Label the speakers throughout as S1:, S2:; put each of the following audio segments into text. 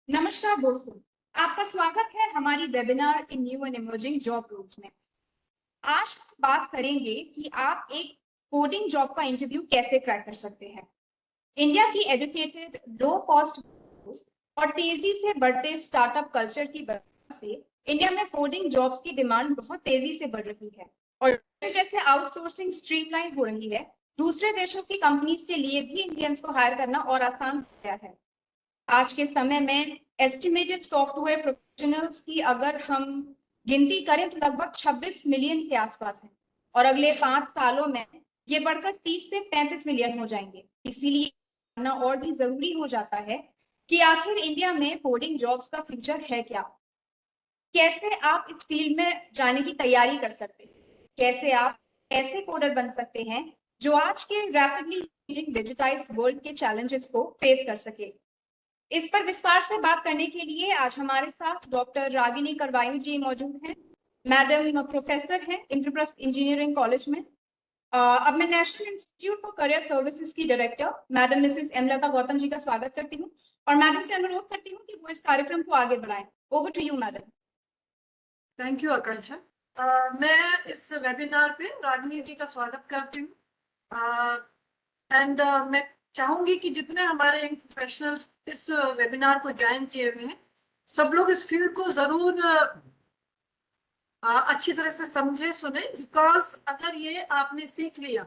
S1: नमस्कार दोस्तों, आपका स्वागत है हमारी webinar in new and emerging job roles में। आज हम बात करेंगे कि आप एक कोडिंग जॉब का इंटरव्यू कैसे क्रैक कर सकते हैं। इंडिया की एजुकेटेड, लो कॉस्ट और तेजी से बढ़ते स्टार्टअप कल्चर की वजह से इंडिया में कोडिंग जॉब्स की डिमांड बहुत तेजी से बढ़ रही है और जैसे आउटसोर्सिंग स्ट्रीमलाइन हो रही है, दूसरे देशों की कंपनीज के लिए भी इंडियंस को हायर करना और आसान हो गया है। आज के समय में एस्टिमेटेड सॉफ्टवेयर प्रोफेशनल्स की अगर हम गिनती करें तो लगभग 26 मिलियन के आसपास है और अगले 5 सालों में ये बढ़कर 30 से 35 मिलियन हो जाएंगे। इसीलिए जानना और भी जरूरी हो जाता है कि आखिर इंडिया में कोडिंग जॉब्स का फ्यूचर है क्या। कैसे आप इस फील्ड में जाने की तैयारी कर सकते हैं, कैसे आप ऐसे कोडर बन सकते हैं जो आज के रैपिडली चेंजिंग डिजिटाइज्ड वर्ल्ड के चैलेंजेस को फेस कर सके। इस पर विस्तार से बात करने के लिए आज हमारे साथ डॉक्टर रागिनी करवायु जी मौजूद हैं। मैडम प्रोफेसर हैं इंद्रप्रस्थ इंजीनियरिंग कॉलेज में। अब मैं national institute for career services की director madam Mrs एमलता Gautam ji का स्वागत करती हूँ और मैडम से अनुरोध करती हूँ कि वो इस कार्यक्रम को आगे बढ़ाएं। Over to you madam.
S2: Thank you Akanksha. मैं इस वेबिनार पे रागिनी जी का स्वागत करती हूँ एंड मैं चाहूंगी कि जितने हमारे यंग प्रोफेशनल्स इस वेबिनार को ज्वाइन किए हुए हैं, सब लोग इस फील्ड को जरूर अच्छी तरह से समझे सुने, बिकॉज अगर ये आपने सीख लिया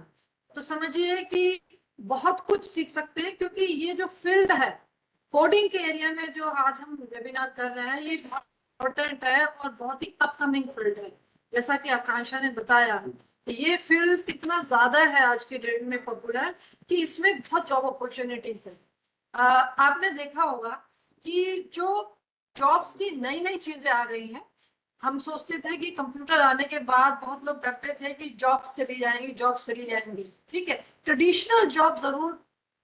S2: तो समझिए कि बहुत कुछ सीख सकते हैं, क्योंकि ये जो फील्ड है कोडिंग के एरिया में जो आज हम वेबिनार कर रहे हैं, ये बहुत इम्पोर्टेंट है और बहुत ही अपकमिंग फील्ड है। जैसा कि आकांक्षा ने बताया, ये फील्ड इतना ज्यादा है आज के डेट में पॉपुलर कि इसमें बहुत जॉब अपॉर्चुनिटीज है। आपने देखा होगा कि जो जॉब्स की नई नई चीजें आ गई हैं, हम सोचते थे कि कंप्यूटर आने के बाद बहुत लोग डरते थे कि जॉब्स चली जाएंगी, जॉब्स चली जाएंगी। ठीक है, ट्रेडिशनल जॉब जरूर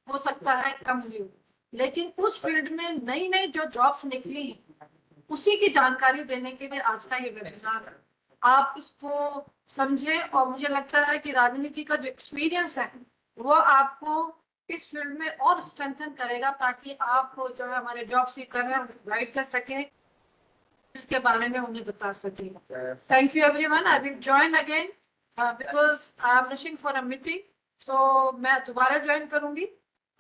S2: हो सकता है कम न्यू, लेकिन उस फील्ड में नई नई जो जॉब्स निकली हैं उसी की जानकारी देने के लिए आज का ये वेबिनार है। आप इसको समझे और मुझे लगता है कि राजनीति का जो एक्सपीरियंस है वो आपको इस फील्ड में और स्ट्रेंथन करेगा, ताकि आप जो है हमारे जॉब सीकर हैं गाइड कर सकें, के बारे में उन्हें बता सके। Thank you everyone. I will join again because I am rushing for a meeting, so मैं दोबारा ज्वाइन करूंगी।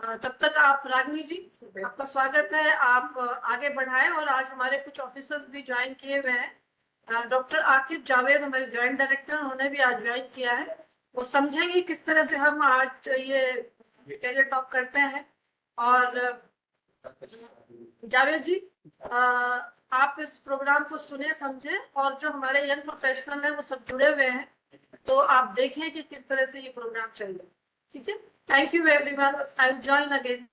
S2: तब तक आप रागनी जी, आपका स्वागत है। आप आगे बढ़ाएं। और आज हमारे कुछ ऑफिसर्स भी ज्वाइन किए हुए हैं। डॉक्टर आकिब जावेद हमारे ज्वाइंट डायरेक्टर, उन्होंने भी आज ज्वाइन किया है। वो समझेंगे किस तरह से हम आज ये कैरियर टॉक करते हैं। और जावेद जी, आप इस प्रोग्राम को सुने समझे, और जो हमारे यंग प्रोफेशनल हैं वो सब जुड़े हुए हैं, तो आप देखें कि किस तरह से ये प्रोग्राम चल रहा है। ठीक है, thank you everyone. I will join again.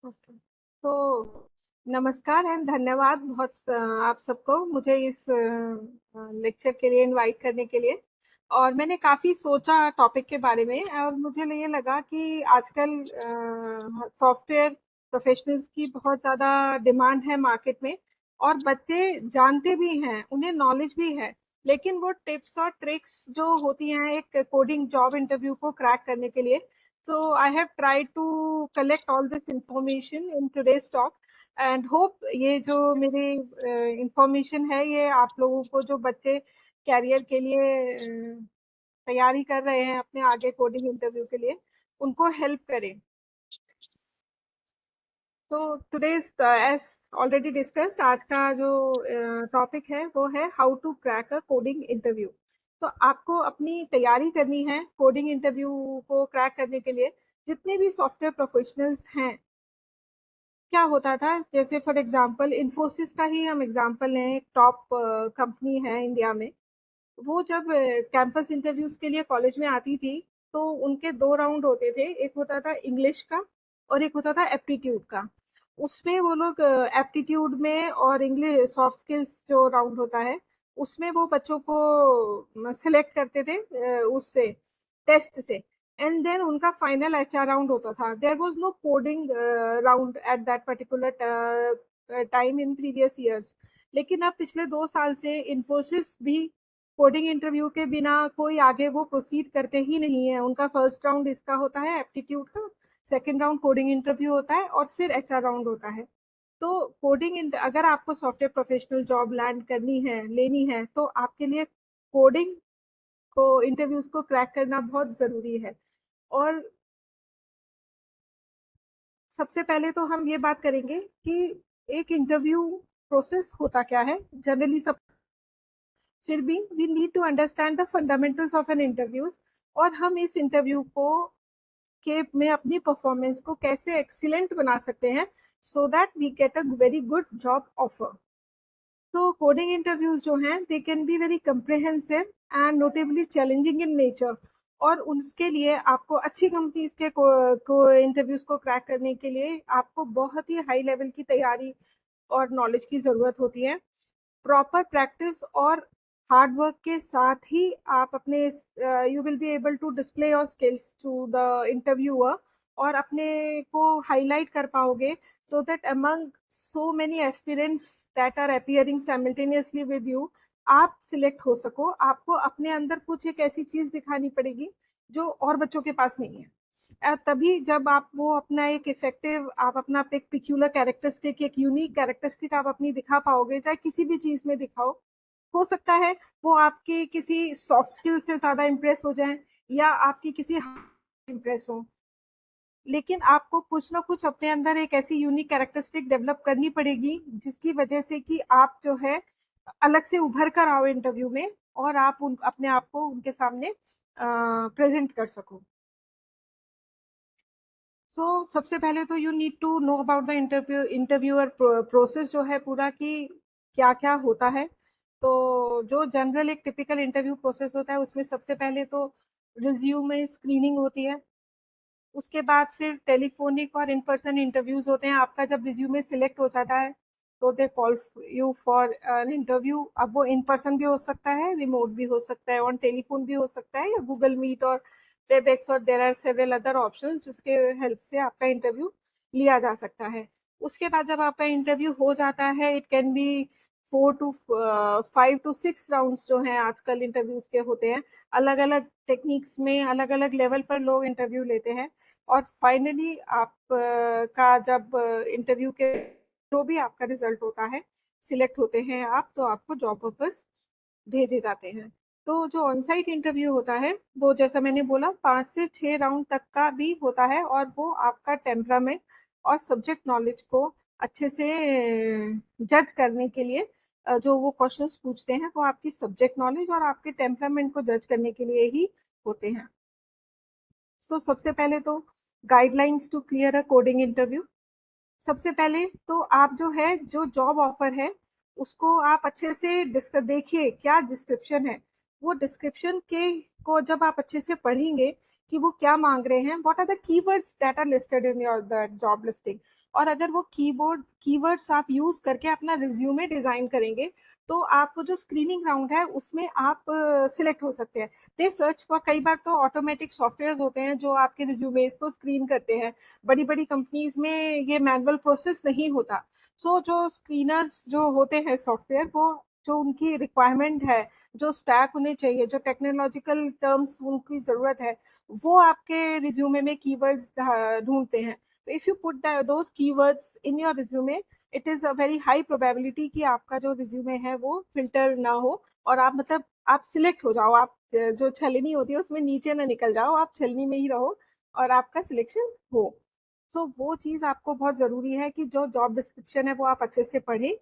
S3: Okay, तो नमस्कार एंड धन्यवाद बहुत आप सबको मुझे इस लेक्चर के लिए इनवाइट करने के लिए। और मैंने काफ़ी सोचा टॉपिक के बारे में और मुझे ये लगा कि आजकल सॉफ्टवेयर प्रोफेशनल्स की बहुत ज़्यादा डिमांड है मार्केट में और बच्चे जानते भी हैं, उन्हें नॉलेज भी है, लेकिन वो टिप्स और ट्रिक्स जो होती हैं एक कोडिंग जॉब इंटरव्यू को क्रैक करने के लिए। So I have tried to collect all this information in today's talk and hope ये जो मेरी information है ये आप लोगों को, जो बच्चे कैरियर के लिए तैयारी कर रहे हैं अपने आगे कोडिंग इंटरव्यू के लिए, उनको हेल्प करे। तो today's as already discussed, आज का जो टॉपिक है वो है how to crack a coding interview. तो आपको अपनी तैयारी करनी है कोडिंग इंटरव्यू को क्रैक करने के लिए। जितने भी सॉफ्टवेयर प्रोफेशनल्स हैं, क्या होता था, जैसे फॉर एग्जांपल इन्फोसिस का ही हम एग्जांपल लें, एक टॉप कंपनी है इंडिया में। वो जब कैंपस इंटरव्यूज के लिए कॉलेज में आती थी तो उनके 2 राउंड होते थे, एक होता था इंग्लिश का और एक होता था एप्टीट्यूड का। उसमें वो लोग एप्टीट्यूड में और इंग्लिश सॉफ्ट स्किल्स जो राउंड होता है उसमें वो बच्चों को सिलेक्ट करते थे उससे टेस्ट से, एंड देन उनका फाइनल एचआर राउंड होता था। There was no coding round at that particular time in previous years. लेकिन अब पिछले 2 साल से इन्फोसिस भी कोडिंग इंटरव्यू के बिना कोई आगे वो प्रोसीड करते ही नहीं है। उनका फर्स्ट राउंड इसका होता है एप्टीट्यूड का, सेकंड राउंड कोडिंग इंटरव्यू होता है और फिर एचआर राउंड होता है। तो कोडिंग, अगर आपको सॉफ्टवेयर प्रोफेशनल जॉब लैंड करनी है, लेनी है, तो आपके लिए कोडिंग को इंटरव्यूज को क्रैक करना बहुत जरूरी है। और सबसे पहले तो हम ये बात करेंगे कि एक इंटरव्यू प्रोसेस होता क्या है जनरली सब। फिर भी we need to understand the fundamentals of an interviews, और हम इस इंटरव्यू को के में अपनी परफॉर्मेंस को कैसे एक्सीलेंट बना सकते हैं so that we get a very good job offer. तो कोडिंग इंटरव्यूज जो हैं they can be very comprehensive and notably challenging in nature, और उसके लिए आपको अच्छी कंपनीज के को इंटरव्यूज को क्रैक करने के लिए आपको बहुत ही हाई लेवल की तैयारी और नॉलेज की ज़रूरत होती है। प्रॉपर प्रैक्टिस और हार्ड वर्क के साथ ही आप अपने you will be able to display your skills to the interviewer, और अपने को हाईलाइट कर पाओगे so that among so many aspirants that are appearing simultaneously with you, आप सिलेक्ट हो सको। आपको अपने अंदर कुछ एक ऐसी चीज दिखानी पड़ेगी जो और बच्चों के पास नहीं है। तभी जब आप वो अपना एक इफेक्टिव, आप अपना एक पिक्यूलर कैरेक्टरिस्टिक, एक यूनिक कैरेक्टरिस्टिक आप अपनी दिखा पाओगे, चाहे किसी भी चीज में दिखाओ। हो सकता है वो आपके किसी सॉफ्ट स्किल से ज्यादा इम्प्रेस हो जाए या आपकी किसी इम्प्रेस हो, लेकिन आपको कुछ ना कुछ अपने अंदर एक ऐसी यूनिक कैरेक्टरिस्टिक डेवलप करनी पड़ेगी जिसकी वजह से कि आप जो है अलग से उभर कर आओ इंटरव्यू में, और आप अपने आप को उनके सामने प्रेजेंट कर सको। सबसे पहले तो you need to know about the interviewer process जो है पूरा, कि क्या क्या होता है। तो जो जनरल एक टिपिकल इंटरव्यू प्रोसेस होता है उसमें सबसे पहले तो रिज्यूमे स्क्रीनिंग होती है। उसके बाद फिर टेलीफोनिक और इन पर्सन इंटरव्यूज होते हैं। आपका जब रिज्यूमे सिलेक्ट हो जाता है तो they call you for an interview. अब वो इन पर्सन भी हो सकता है, रिमोट भी हो सकता है, ऑन टेलीफोन भी हो सकता है, या गूगल मीट और वेबएक्स, और there are several other options जिसके हेल्प से आपका इंटरव्यू लिया जा सकता है। उसके बाद जब आपका इंटरव्यू हो जाता है, it can be 5 to 6 rounds जो हैं आजकल इंटरव्यूज के होते हैं। अलग अलग टेक्निक्स में अलग अलग लेवल पर लोग इंटरव्यू लेते हैं, और फाइनली आप का जब इंटरव्यू के जो भी आपका रिजल्ट होता है, सिलेक्ट होते हैं आप, तो आपको जॉब ऑफर्स भेजे जाते हैं। तो जो ऑन साइट इंटरव्यू होता है वो जैसा मैंने बोला 5 से 6 राउंड तक का भी होता है, और वो आपका टेम्परामेंट और सब्जेक्ट नॉलेज को अच्छे से जज करने के लिए जो वो क्वेश्चंस पूछते हैं वो आपकी सब्जेक्ट नॉलेज और आपके टेम्परामेंट को जज करने के लिए ही होते हैं। सबसे पहले तो guidelines to clear a coding interview. सबसे पहले तो आप जो है जो जॉब ऑफर है उसको आप अच्छे से देखिए क्या डिस्क्रिप्शन है। वो डिस्क्रिप्शन के को जब आप अच्छे से पढ़ेंगे कि वो क्या मांग रहे हैं, what are the keywords that are listed in your the job listing, और अगर वो कीवर्ड्स आप यूज करके अपना रिज्यूमे डिजाइन करेंगे तो आप वो जो स्क्रीनिंग राउंड है उसमें आप सिलेक्ट हो सकते हैं। दे सर्च फॉर, कई बार तो ऑटोमेटिक सॉफ्टवेयर होते हैं जो आपके रिज्यूमेज को स्क्रीन करते हैं। बड़ी बड़ी कंपनीज में ये मैनुअल प्रोसेस नहीं होता। जो स्क्रीनर्स जो होते हैं सॉफ्टवेयर, वो जो उनकी रिक्वायरमेंट है, जो स्टैक उन्हें चाहिए, जो टेक्नोलॉजिकल टर्म्स उनकी ज़रूरत है, वो आपके रिज्यूमे में कीवर्ड्स ढूंढते हैं। तो if you put those keywords in your resume, it is a very high probability कि आपका जो रिज्यूमे है वो फिल्टर ना हो, और आप मतलब आप सिलेक्ट हो जाओ। आप जो छलनी होती है उसमें नीचे ना निकल जाओ, आप छलनी में ही रहो और आपका सिलेक्शन हो। वो चीज़ आपको बहुत ज़रूरी है कि जो जॉब डिस्क्रिप्शन है वो आप अच्छे से पढ़ें,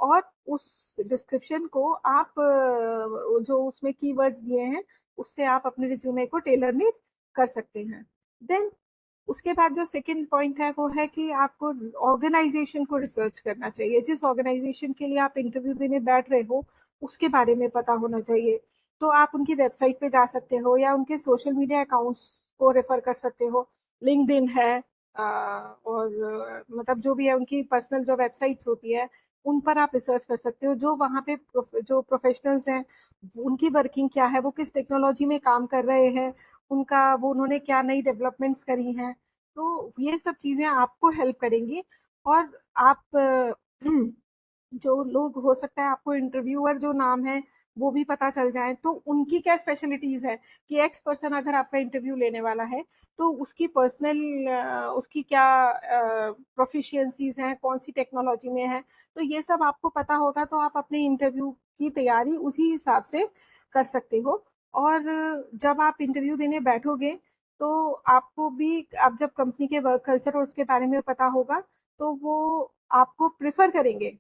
S3: और उस डिस्क्रिप्शन को आप जो उसमें कीवर्ड्स दिए हैं उससे आप अपने रिज्यूमे को टेलर मेड कर सकते हैं। देन उसके बाद जो सेकंड पॉइंट है वो है कि आपको ऑर्गेनाइजेशन को रिसर्च करना चाहिए। जिस ऑर्गेनाइजेशन के लिए आप इंटरव्यू देने बैठ रहे हो उसके बारे में पता होना चाहिए। तो आप उनकी वेबसाइट पे जा सकते हो या उनके सोशल मीडिया अकाउंट्स को रेफर कर सकते हो। लिंक्डइन है, और मतलब जो भी है उनकी पर्सनल जो वेबसाइट्स होती है उन पर आप रिसर्च कर सकते हो। जो वहाँ पे जो प्रोफेशनल्स हैं उनकी वर्किंग क्या है, वो किस टेक्नोलॉजी में काम कर रहे हैं, उनका वो उन्होंने क्या नई डेवलपमेंट्स करी हैं। तो ये सब चीज़ें आपको हेल्प करेंगी, और आप जो लोग, हो सकता है आपको इंटरव्यूअर जो नाम है वो भी पता चल जाए, तो उनकी क्या स्पेशलिटीज है कि एक्स पर्सन अगर आपका इंटरव्यू लेने वाला है तो उसकी पर्सनल, उसकी क्या प्रोफिशिएंसीज हैं, कौन सी टेक्नोलॉजी में है, तो ये सब आपको पता होगा, तो आप अपने इंटरव्यू की तैयारी उसी हिसाब से कर सकते हो। और जब आप इंटरव्यू देने बैठोगे तो आपको भी, आप जब कंपनी के वर्क कल्चर और उसके बारे में पता होगा तो वो आपको प्रेफर करेंगे,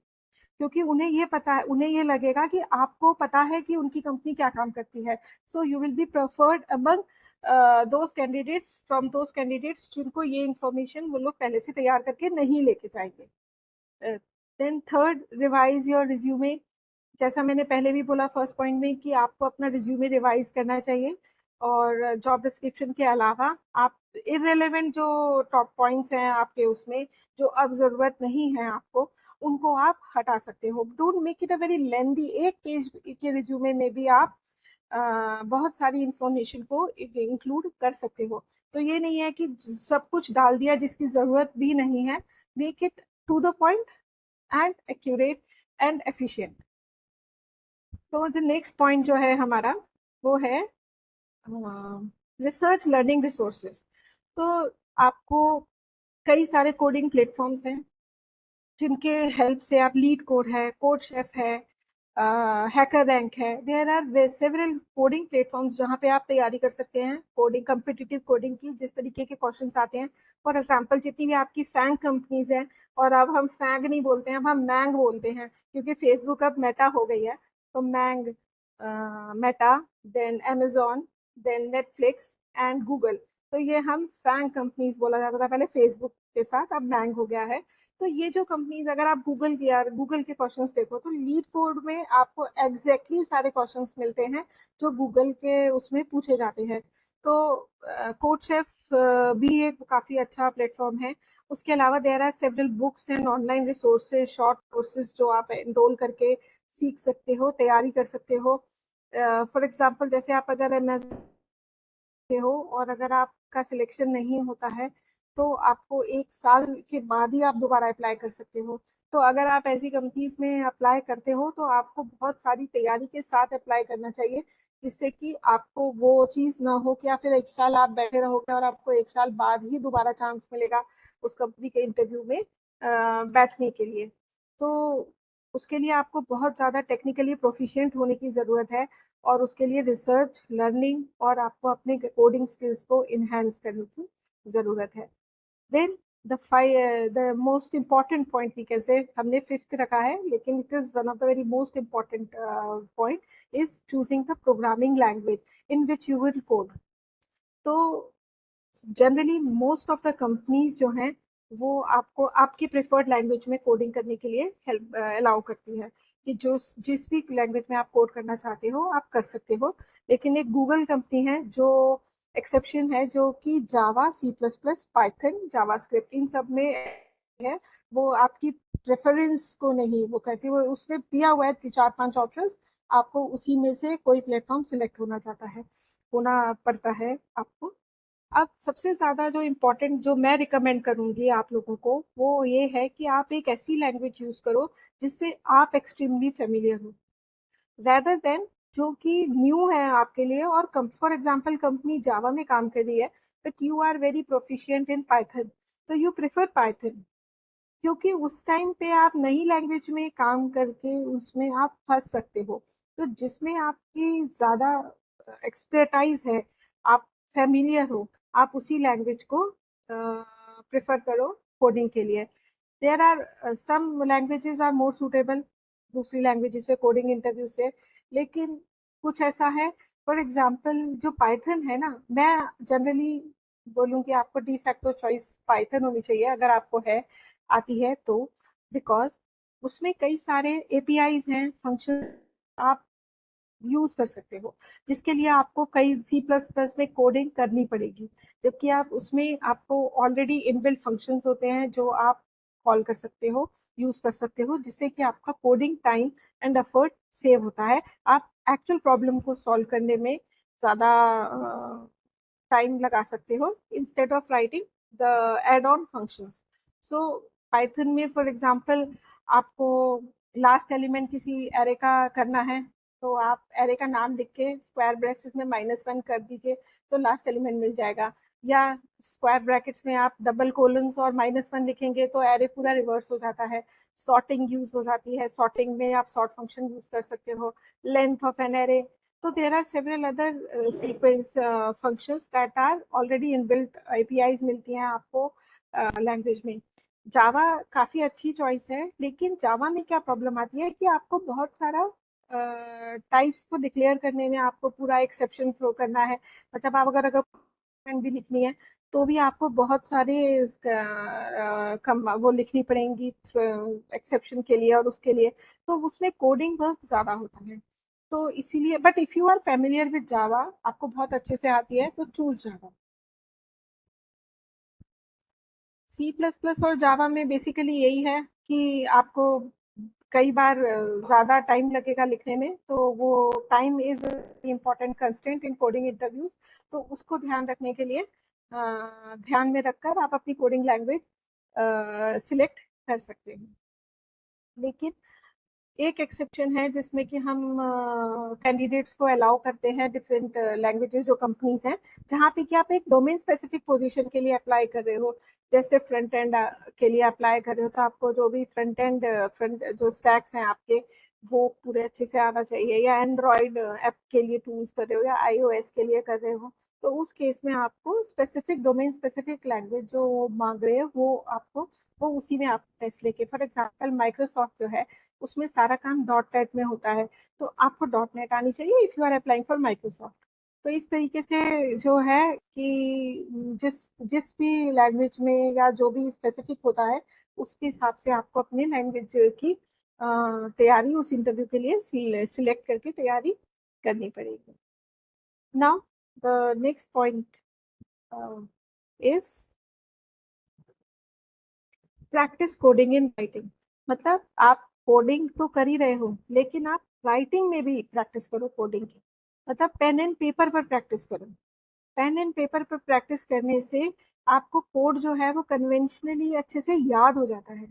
S3: क्योंकि उन्हें ये पता है, उन्हें ये लगेगा कि आपको पता है कि उनकी कंपनी क्या काम करती है। So you will be preferred among those candidates, from those candidates जिनको ये इंफॉर्मेशन वो लोग पहले से तैयार करके नहीं लेके जाएंगे। Then third, revise your resume. जैसा मैंने पहले भी बोला फर्स्ट पॉइंट में कि आपको अपना रिज्यूमे रिवाइज करना चाहिए, और जॉब डिस्क्रिप्शन के अलावा आप इररिलेवेंट जो टॉप पॉइंट्स हैं आपके उसमें, जो अब ज़रूरत नहीं है आपको, उनको आप हटा सकते हो। Don't make it a very lengthy. एक पेज के रिज्यूमे में भी आप बहुत सारी इंफॉर्मेशन को इंक्लूड कर सकते हो। तो ये नहीं है कि सब कुछ डाल दिया जिसकी ज़रूरत भी नहीं है। Make it to the point and accurate and efficient. तो द नेक्स्ट पॉइंट जो है हमारा वो है रिसर्च लर्निंग रिसोर्सेज। तो आपको कई सारे कोडिंग प्लेटफॉर्म्स हैं जिनके हेल्प से आप, लीड कोड है, कोड शेफ है, हैकर रैंक है, there are several coding platforms जहाँ पे आप तैयारी कर सकते हैं कोडिंग, कम्पिटिटिव कोडिंग की, जिस तरीके के क्वेश्चंस आते हैं। फॉर एग्जांपल, जितनी भी आपकी फैंग कंपनीज हैं, और अब हम फैंग नहीं बोलते हैं, अब हम मैंग बोलते हैं, क्योंकि फेसबुक अब मेटा हो गई है। तो MAANG, Meta, then Amazon, then Netflix and Google. तो ये हम फैंग कंपनीज बोला जाता था पहले फेसबुक के साथ, अब मैंग हो गया है। तो ये जो कंपनीज, अगर आप गूगल के क्वेश्चंस देखो तो लीड कोड में आपको एग्जैक्टली सारे क्वेश्चंस मिलते हैं जो गूगल के उसमें पूछे जाते हैं। तो कोड शेफ भी एक काफ़ी अच्छा प्लेटफॉर्म है। उसके अलावा there are several books and online resources, short courses जो आप एनरोल करके सीख सकते हो, तैयारी कर सकते हो। फॉर एग्जाम्पल, जैसे आप अगर हो और अगर आपका सिलेक्शन नहीं होता है तो आपको 1 साल के बाद ही आप दोबारा अप्लाई कर सकते हो। तो अगर आप ऐसी कंपनीज में अप्लाई करते हो तो आपको बहुत सारी तैयारी के साथ अप्लाई करना चाहिए, जिससे कि आपको वो चीज़ ना हो कि या फिर 1 साल आप बैठे रहोगे और आपको 1 साल बाद ही दोबारा चांस मिलेगा उस कंपनी के इंटरव्यू में बैठने के लिए। तो उसके लिए आपको बहुत ज़्यादा टेक्निकली प्रोफिशिएंट होने की ज़रूरत है, और उसके लिए रिसर्च, लर्निंग और आपको अपने कोडिंग स्किल्स को इन्हांस करने की ज़रूरत है। Then the most important point we can say, हमने फिफ्थ रखा है लेकिन it is one of the very most important point, is choosing the programming language in which you will code. तो generally most of the companies जो हैं वो आपको आपकी प्रेफर्ड लैंग्वेज में कोडिंग करने के लिए हेल्प अलाउ करती है, कि जो जिस भी लैंग्वेज में आप कोड करना चाहते हो आप कर सकते हो। लेकिन एक गूगल कंपनी है जो एक्सेप्शन है, जो कि Java, C plus plus, Python, JavaScript, इन सब में है। वो आपकी प्रेफरेंस को नहीं, वो कहती है, वो उसने दिया हुआ है 4-5 ऑप्शंस, आपको उसी में से कोई प्लेटफॉर्म सिलेक्ट होना पड़ता है आपको। अब सबसे ज़्यादा जो इम्पोर्टेंट जो मैं रिकमेंड करूँगी आप लोगों को वो ये है कि आप एक ऐसी लैंग्वेज यूज़ करो जिससे आप एक्सट्रीमली फेमिलियर हो, रेदर देन जो कि न्यू है आपके लिए, और फॉर एग्जांपल कंपनी जावा में काम कर रही है but you are very proficient in Python, तो यू प्रेफर पाइथन, क्योंकि उस टाइम पे आप नई लैंग्वेज में काम करके उसमें आप फंस सकते हो। तो जिसमें आपकी ज़्यादा एक्सपर्टाइज है, आप फेमिलियर हो, आप उसी लैंग्वेज को प्रेफर करो कोडिंग के लिए। There are some languages are more suitable दूसरी लैंग्वेजेस से कोडिंग इंटरव्यू से, लेकिन कुछ ऐसा है, फॉर एग्जांपल जो पाइथन है ना, मैं जनरली बोलूँ कि आपको डी फैक्टो चॉइस पाइथन होनी चाहिए अगर आपको है, आती है तो, बिकॉज उसमें कई सारे एपीआईज हैं, फंक्शन आप यूज कर सकते हो, जिसके लिए आपको कई सी प्लस प्लस में कोडिंग करनी पड़ेगी, जबकि आप उसमें आपको ऑलरेडी इनबिल्ट फंक्शंस होते हैं जो आप कॉल कर सकते हो, यूज कर सकते हो, जिससे कि आपका coding time and effort save होता है। आप एक्चुअल प्रॉब्लम को सॉल्व करने में ज़्यादा टाइम लगा सकते हो instead of writing the add on functions. So Python में फॉर एग्जांपल आपको लास्ट एलिमेंट किसी एरे का करना है तो आप एरे का नाम लिख के स्क्वायर ब्रैकेट्स में -1 कर दीजिए तो लास्ट एलिमेंट मिल जाएगा, या स्क्वायर ब्रैकेट्स में आप डबल कोलन्स और -1 लिखेंगे तो एरे पूरा रिवर्स हो जाता है। सॉर्टिंग यूज हो जाती है, सॉर्टिंग में आप सॉर्ट फंक्शन यूज कर सकते हो, लेंथ ऑफ एन एरे। तो there are several other sequence functions that are already inbuilt, APIs मिलती हैं आपको लैंग्वेज में। जावा काफी अच्छी चॉइस है, लेकिन जावा में क्या प्रॉब्लम आती है कि आपको बहुत सारा टाइप्स को डिक्लेयर करने में आपको पूरा एक्सेप्शन थ्रो करना है। मतलब आप अगर भी लिखनी है तो भी आपको बहुत सारे वो लिखनी पड़ेंगी एक्सेप्शन के लिए और उसके लिए, तो उसमें कोडिंग वर्क ज्यादा होता है। तो इसीलिए, but if you are familiar with Java, आपको बहुत अच्छे से आती है, तो चूज जावा। C++ और जावा में बेसिकली यही है कि आपको कई बार ज़्यादा टाइम लगेगा लिखने में, तो वो time is important constraint in coding interviews. तो उसको ध्यान रखने के लिए ध्यान में रखकर आप अपनी कोडिंग लैंग्वेज सिलेक्ट कर सकते हैं। लेकिन एक एक्सेप्शन है जिसमें कि हम कैंडिडेट्स को अलाउ करते हैं डिफरेंट लैंग्वेजेस जो कंपनीज हैं, जहाँ पे कि आप एक डोमेन स्पेसिफिक पोजीशन के लिए अप्लाई कर रहे हो। जैसे फ्रंट एंड के लिए अप्लाई कर रहे हो तो आपको जो भी फ्रंट जो स्टैक्स हैं आपके वो पूरे अच्छे से आना चाहिए, या एंड्रॉयड ऐप के लिए टूल्स कर रहे हो या iOS के लिए कर रहे हो, तो उस केस में आपको स्पेसिफिक डोमेन स्पेसिफिक लैंग्वेज जो मांग रहे हैं वो आपको, वो उसी में आप टेस्ट लेके, फॉर एग्जांपल माइक्रोसॉफ्ट जो है उसमें सारा काम .NET में होता है, तो आपको .NET आनी चाहिए if you are applying for Microsoft. तो इस तरीके से जो है कि जिस जिस भी लैंग्वेज में या जो भी स्पेसिफिक होता है उसके हिसाब से आपको अपनी लैंग्वेज की तैयारी उस इंटरव्यू के लिए सिलेक्ट करके तैयारी करनी पड़ेगी। Now the next point is practice coding in writing. मतलब आप कोडिंग तो कर ही रहे हो, लेकिन आप राइटिंग में भी प्रैक्टिस करो कोडिंग की। मतलब पेन एंड पेपर पर प्रैक्टिस करो। पेन एंड पेपर पर प्रैक्टिस करने से आपको कोड जो है वो कन्वेंशनली अच्छे से याद हो जाता है।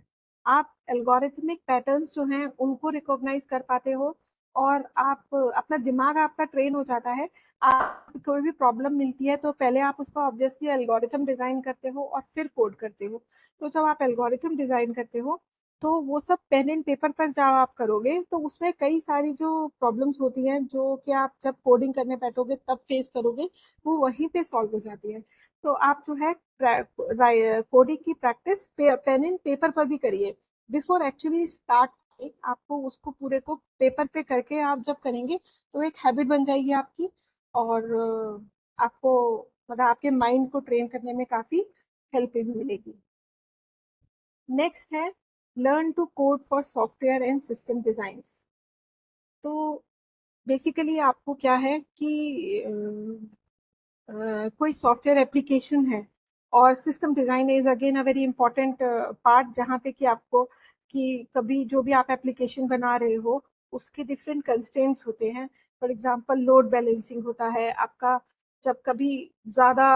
S3: आप एल्गोरिथमिक पैटर्न्स जो हैं उनको रिकॉग्नाइज कर पाते हो, और आप अपना दिमाग आपका ट्रेन हो जाता है। आप कोई भी प्रॉब्लम मिलती है तो पहले आप उसका ऑब्वियसली एल्गोरिथम डिजाइन करते हो और फिर कोड करते हो। तो जब आप एल्गोरिथम डिजाइन करते हो तो वो सब पेन एंड पेपर पर जब आप करोगे तो उसमें कई सारी जो प्रॉब्लम्स होती हैं जो कि आप जब कोडिंग करने बैठोगे तब फेस करोगे, वो वहीं पे सॉल्व हो जाती है। तो आप जो है कोडिंग की प्रैक्टिस पेन एंड पेपर पर भी करिए। बिफोर एक्चुअली स्टार्ट आपको उसको पूरे को पेपर पे करके आप जब करेंगे तो एक हैबिट बन जाएगी आपकी, और आपको मतलब आपके माइंड को ट्रेन करने में काफी हेल्प भी मिलेगी। नेक्स्ट है learn to code for software and system designs. तो बेसिकली आपको क्या है कि कोई सॉफ्टवेयर एप्लीकेशन है, और system design is again a very important part, जहाँ पे कि आपको कि कभी जो भी आप एप्लीकेशन बना रहे हो उसके डिफरेंट कंस्ट्रेंट्स होते हैं। फॉर एग्जांपल लोड बैलेंसिंग होता है आपका, जब कभी ज़्यादा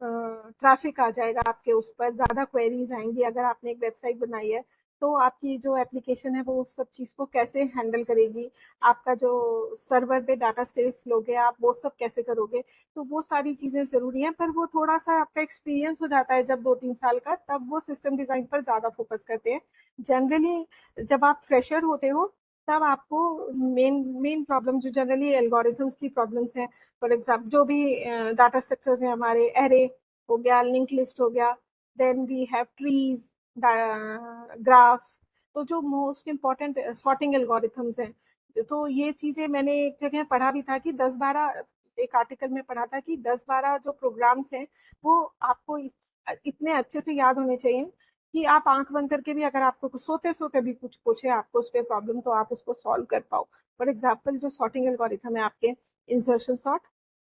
S3: ट्रैफिक आ जाएगा आपके उस पर, ज़्यादा क्वेरीज आएंगी, अगर आपने एक वेबसाइट बनाई है तो आपकी जो एप्लीकेशन है वो उस सब चीज़ को कैसे हैंडल करेगी, आपका जो सर्वर पे डाटा स्टेस लोगे आप वो सब कैसे करोगे। तो वो सारी चीज़ें ज़रूरी हैं, पर वो थोड़ा सा आपका एक्सपीरियंस हो जाता है जब 2-3 साल का, तब वो सिस्टम डिज़ाइन पर ज़्यादा फोकस करते हैं। जनरली जब आप फ्रेशर होते हो तब आपको मेन मेन प्रॉब्लम जो जनरली एल्गोरिथम्स की प्रॉब्लम्स हैं, फॉर एग्जाम्पल जो भी डाटा स्ट्रक्चर्स हैं हमारे, एरे हो गया, लिंक लिस्ट हो गया, then we have trees, graphs, तो जो मोस्ट इम्पॉर्टेंट सॉर्टिंग एल्गोरिथम्स हैं। तो ये चीज़ें मैंने एक जगह पढ़ा भी था कि 10-12, एक आर्टिकल में पढ़ा था कि 10-12 जो प्रोग्राम्स हैं वो आपको इतने अच्छे से याद होने चाहिए कि आप आंख बंद करके भी अगर आपको सोते सोते भी कुछ पूछे आपको उस पर प्रॉब्लम, तो आप उसको सॉल्व कर पाओ। फॉर एग्जाम्पल जो सॉर्टिंग एल्गोरिथम है आपके, insertion sort,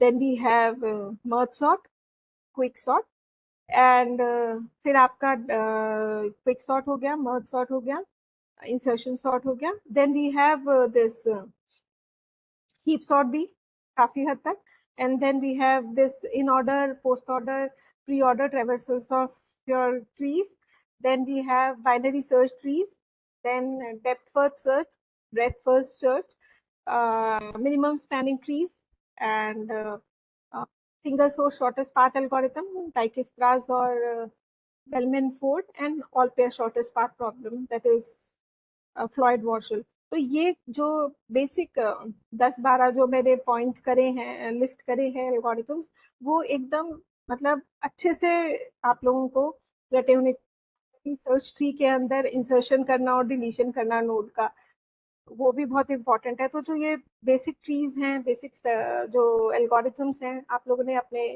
S3: then we have merge sort, quick sort, and फिर आपका क्विक सॉर्ट हो गया, मर्ज सॉर्ट हो गया, इंसर्शन सॉर्ट हो गया, then we have this heap sort भी काफी हद तक, and then we have this in order, post order, pre order traversals of your trees, then we have binary search trees, then depth first search, breadth first search, minimum spanning trees, and single source shortest path algorithm, Dijkstra's or Bellman-Ford, and all pair shortest path problem, that is Floyd-Warshall. तो ये जो basic 10-12 जो मैंने point करे हैं, list करे हैं algorithms, वो एकदम मतलब अच्छे से आप लोगों को रटे होने, सर्च ट्री के अंदर इंसर्शन करना और डिलीशन करना नोड का, वो भी बहुत इंपॉर्टेंट है। तो जो ये बेसिक ट्रीज हैं, बेसिक जो एल्गोरिथम्स हैं, आप लोगों ने अपने